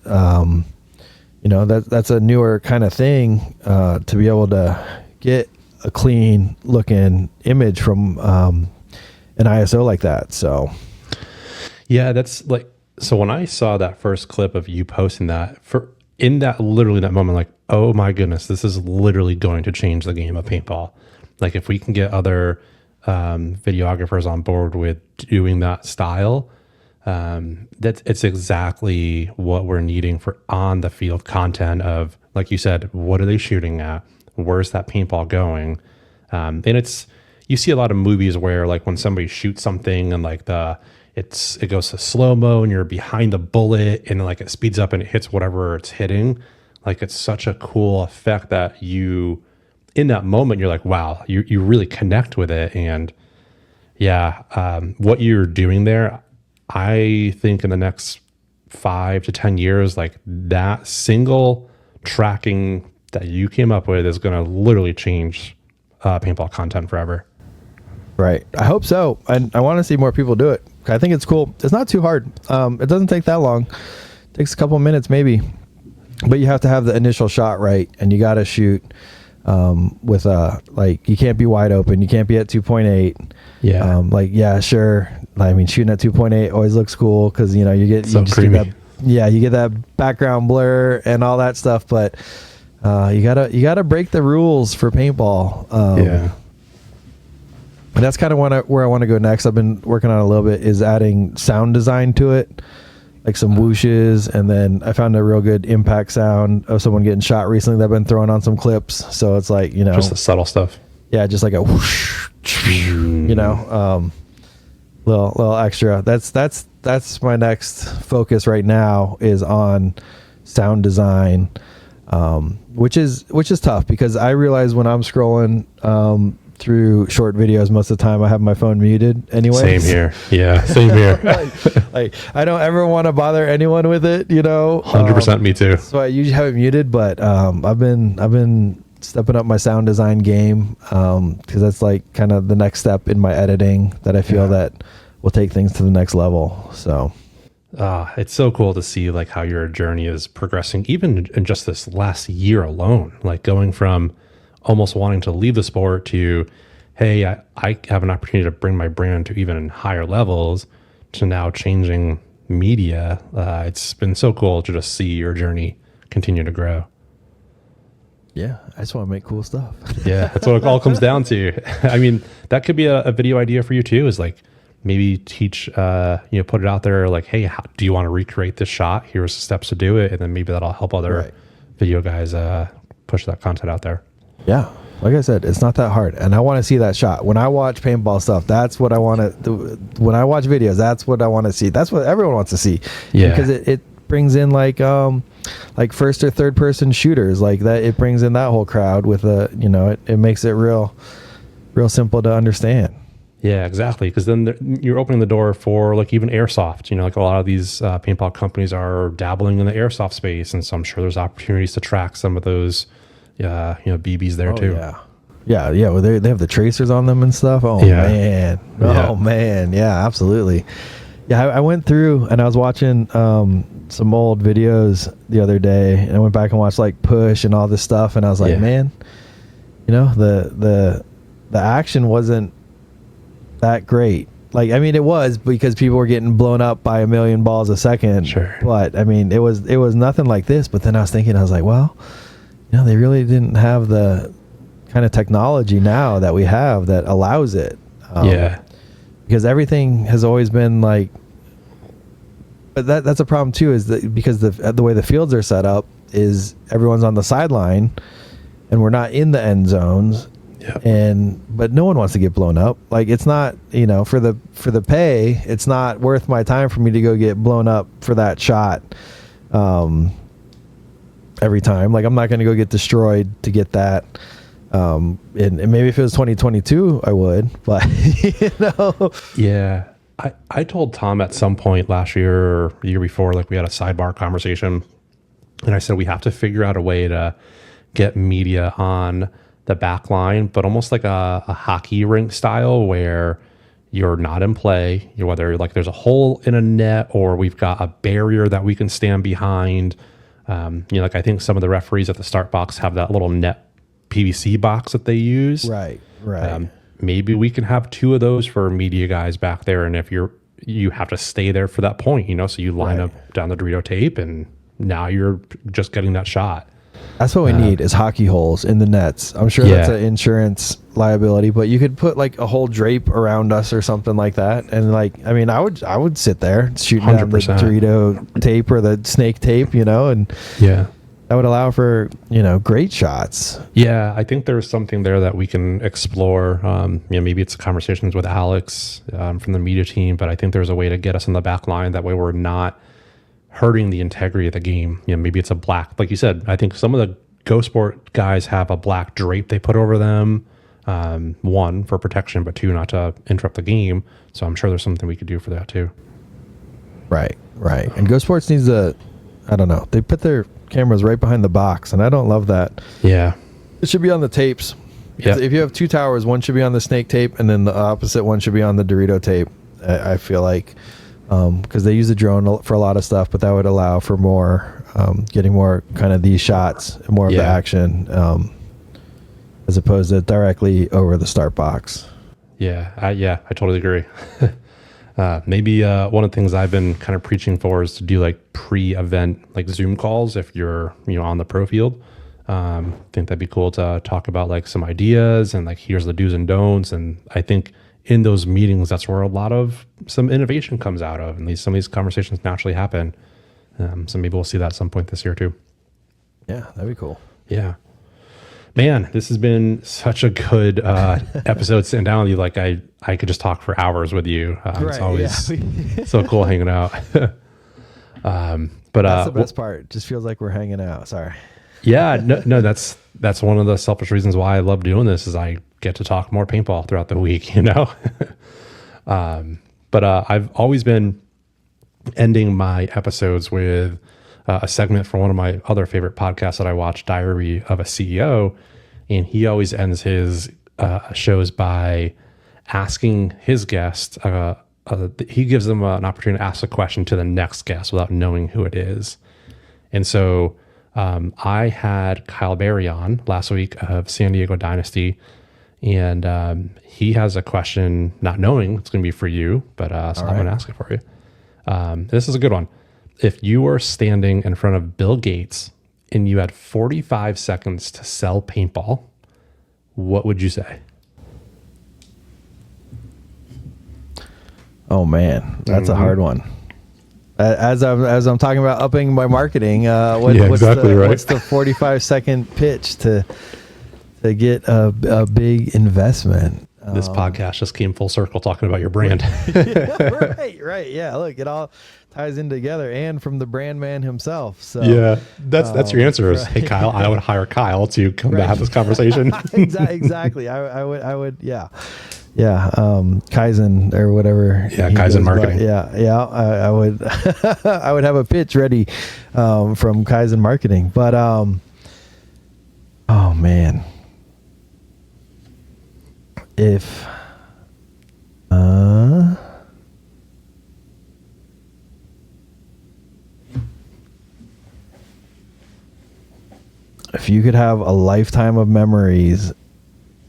that's a newer kind of thing to be able to get a clean looking image from an ISO like that. So yeah, that's like, so when I saw that first clip of you posting that, in that moment, like, oh my goodness, this is literally going to change the game of paintball. Like if we can get other videographers on board with doing that style, it's exactly what we're needing for on the field content of, like you said, what are they shooting at? Where's that paintball going? And you see a lot of movies where like when somebody shoots something and like it goes to slow-mo and you're behind the bullet and like it speeds up and it hits whatever it's hitting. Like it's such a cool effect that you, in that moment, you're like, wow, you really connect with it. And what you're doing there, I think in the next 5 to 10 years, like that single tracking that you came up with is going to literally change paintball content forever. Right. I hope so. And I want to see more people do it. I think it's cool. It's not too hard. It doesn't take that long. It takes a couple minutes maybe. But you have to have the initial shot right, and you got to shoot with like you can't be wide open, you can't be at 2.8. Yeah. Like yeah, sure. I mean, shooting at 2.8 always looks cool because you know you get you get that background blur and all that stuff, but you gotta break the rules for paintball. And that's kind of where I want to go next. I've been working on a little bit is adding sound design to it, like some whooshes, and then I found a real good impact sound of someone getting shot recently that I've been throwing on some clips. So it's like, you know, just the subtle stuff. Yeah, just like a whoosh, you know, little extra. That's my next focus right now is on sound design, which is tough because I realize when I'm scrolling through short videos, most of the time I have my phone muted anyway. Same here. Yeah, same here. like I don't ever want to bother anyone with it, you know. 100% me too. So I usually have it muted, but I've been stepping up my sound design game because that's like kind of the next step in my editing that I feel that will take things to the next level. So it's so cool to see like how your journey is progressing, even in just this last year alone, like going from almost wanting to leave the sport to, hey, I have an opportunity to bring my brand to even higher levels, to now changing media. It's been so cool to just see your journey continue to grow. Yeah, I just want to make cool stuff. Yeah, that's what it all comes down to. I mean, that could be a video idea for you too, is like maybe teach, put it out there like, hey, do you want to recreate this shot? Here's the steps to do it. And then maybe that'll help other video guys push that content out there. Yeah. Like I said, it's not that hard. And I want to see that shot. When I watch paintball stuff, that's what I want to do. When I watch videos, that's what I want to see. That's what everyone wants to see. Yeah. Because it brings in like first or third person shooters like that. It brings in that whole crowd with it makes it real simple to understand. Yeah, exactly. Because then you're opening the door for like even airsoft. You know, like a lot of these paintball companies are dabbling in the airsoft space. And so I'm sure there's opportunities to track some of those BBs there too. Yeah. Well, they have the tracers on them and stuff. Man. Yeah, absolutely. Yeah, I went through and I was watching some old videos the other day, and I went back and watched like Push and all this stuff, and I was like, man, the action wasn't that great. Like, I mean, it was because people were getting blown up by a million balls a second. Sure. But I mean, it was nothing like this. But then I was like, well, they really didn't have the kind of technology now that we have that allows it. Because everything has always been like, but that's a problem too, is that because the way the fields are set up is everyone's on the sideline and we're not in the end zones. But no one wants to get blown up. Like, it's not, for the pay, it's not worth my time for me to go get blown up for that shot. Every time, like, I'm not going to go get destroyed to get that. And maybe if it was 2022, I would, but Yeah. I told Tom at some point last year or the year before, like we had a sidebar conversation, and I said, we have to figure out a way to get media on the back line, but almost like a hockey rink style where you're not in play, whether like there's a hole in a net or we've got a barrier that we can stand behind. Like I think some of the referees at the start box have that little net PVC box that they use. Right. Maybe we can have two of those for media guys back there. And if you have to stay there for that point, so you line up down the Dorito tape and now you're just getting that shot. That's what we need is hockey holes in the nets. I'm sure that's an insurance liability, but you could put like a whole drape around us or something like that. And like, I mean, I would sit there shooting 100%. Down the Dorito tape or the snake tape, and that would allow for, great shots. Yeah. I think there's something there that we can explore. Maybe it's conversations with Alex from the media team, but I think there's a way to get us on the back line. That way we're not hurting the integrity of the game. Maybe it's a black, like you said, I think some of the Go Sport guys have a black drape they put over them. One, for protection, but two, not to interrupt the game. So I'm sure there's something we could do for that too. Right. And Go Sports needs I don't know, they put their cameras right behind the box, and I don't love that. Yeah. It should be on the tapes. Yeah. If you have two towers, one should be on the snake tape, and then the opposite one should be on the Dorito tape. I feel like, because they use the drone for a lot of stuff, but that would allow for more, getting more kind of these shots, more of the action. as opposed to directly over the start box. I totally agree. Maybe one of the things I've been kind of preaching for is to do like pre-event, like Zoom calls if you're, on the pro field. I think that'd be cool to talk about like some ideas and like, here's the do's and don'ts. And I think in those meetings, that's where a lot of some innovation comes out of, and some of these conversations naturally happen. So maybe we'll see that at some point this year too. Yeah, that'd be cool. Yeah. Man, this has been such a good episode sitting down with you. Like I could just talk for hours with you. It's always so cool hanging out. But that's the best part. It just feels like we're hanging out. Sorry. Yeah, no, that's one of the selfish reasons why I love doing this is I get to talk more paintball throughout the week, But I've always been ending my episodes with a segment from one of my other favorite podcasts that I watch, Diary of a CEO. And he always ends his shows by asking his guest, he gives them an opportunity to ask a question to the next guest without knowing who it is. And so I had Kyle Berry on last week of San Diego Dynasty, and he has a question, not knowing it's going to be for you, but so I'm going to ask it for you. This is a good one. If you were standing in front of Bill Gates and you had 45 seconds to sell paintball, what would you say? Oh man, that's a hard one. As I'm talking about upping my marketing, what's the 45-second pitch to get a big investment? This podcast just came full circle talking about your brand. Right. Yeah, look, it all ties in together, and from the brand man himself. So yeah, that's your answer. Is, hey Kyle, I would hire Kyle to come to have this conversation. Exactly. I would. Yeah. Kaizen or whatever. Yeah, Kaizen marketing. I would. I would have a pitch ready from Kaizen marketing, but oh man. If you could have a lifetime of memories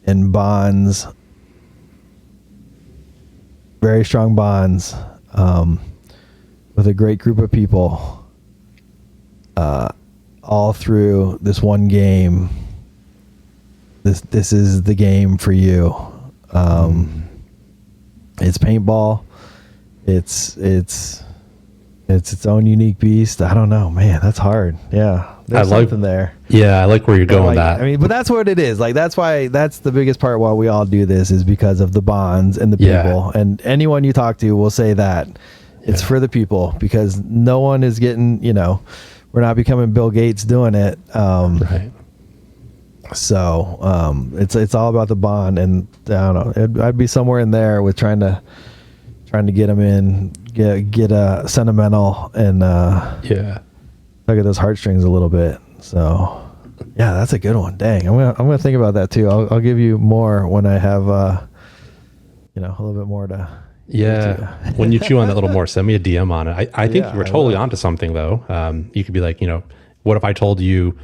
and bonds, very strong bonds, with a great group of people, all through this one game, this is the game for you. It's paintball. It's its own unique beast. I don't know, man. That's hard. Yeah, there's something there. Yeah, I like where you're going with that. I mean, but that's what it is. Like that's the biggest part why we all do this is because of the bonds and the people. And anyone you talk to will say that it's for the people, because no one is getting. We're not becoming Bill Gates doing it. Right. So it's all about the bond, and I don't know. I'd be somewhere in there with trying to get them in, get sentimental, and tug at those heartstrings a little bit. So yeah, that's a good one. Dang, I'm gonna think about that too. I'll give you more when I have a little bit more to. Yeah, when you chew on that a little more, send me a DM on it. I think you were totally onto something though. You could be like, what if I told you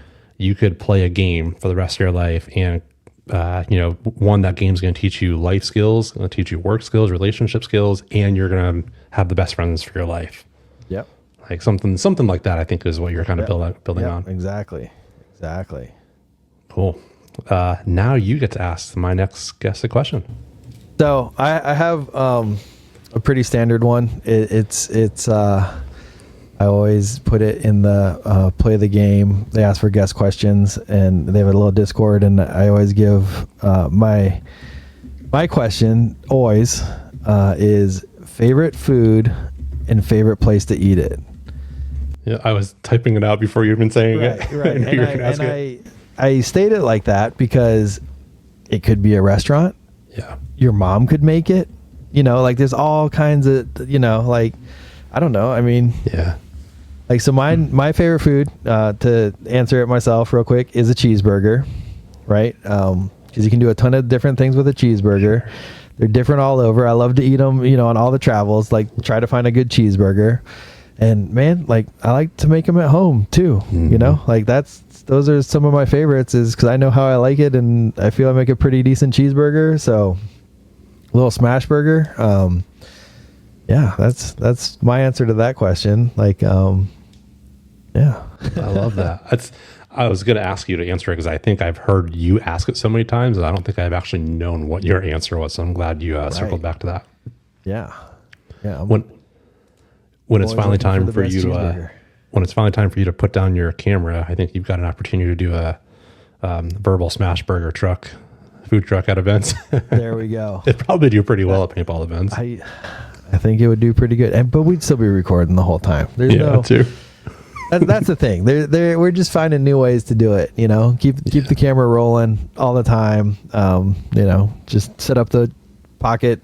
could play a game for the rest of your life, and one, that game's going to teach you life skills, going to teach you work skills, relationship skills, and you're going to have the best friends for your life. Yep. Like something like that, I think is what you're kind of building on. Exactly. Cool. Now you get to ask my next guest a question. So I have a pretty standard one. It's I always put it in the play the game. They ask for guest questions, and they have a little Discord, and I always give my question always is favorite food and favorite place to eat it. Yeah, I was typing it out before you even saying it. Right. I state it like that because it could be a restaurant. Yeah. Your mom could make it. Like there's all kinds of, like, I don't know. I mean, yeah. Like, so my favorite food, to answer it myself real quick, is a cheeseburger, right? Because you can do a ton of different things with a cheeseburger. Sure. They're different all over. I love to eat them, on all the travels, like try to find a good cheeseburger. And man, like I like to make them at home too, like that's those are some of my favorites, is because I know how I like it, and I feel I make a pretty decent cheeseburger. So a little smash burger. Yeah, that's my answer to that question. Like, yeah. I love that. I was going to ask you to answer it because I think I've heard you ask it so many times that I don't think I've actually known what your answer was. So I'm glad you circled back to that. Yeah. Yeah. When it's finally time for you to when it's finally time for you to put down your camera, I think you've got an opportunity to do a Verbhal smash burger food truck at events. There we go. It'd probably do pretty well at paintball events. I think it would do pretty good, but we'd still be recording the whole time. There's too. That's the thing. We're just finding new ways to do it. Keep the camera rolling all the time. Just set up the pocket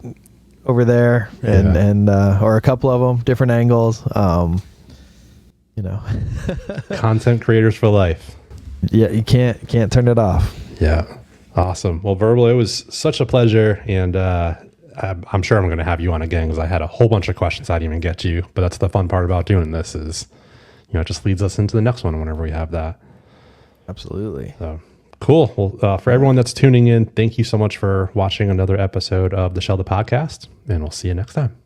over there and or a couple of them, different angles. Content creators for life. Yeah, you can't turn it off. Yeah, awesome. Well, Verbal, it was such a pleasure, and I'm sure I'm going to have you on again because I had a whole bunch of questions I didn't even get to you. But that's the fun part about doing this is, it just leads us into the next one whenever we have that. Absolutely. So cool. Well, for everyone that's tuning in, thank you so much for watching another episode of the Shellda Podcast, and we'll see you next time.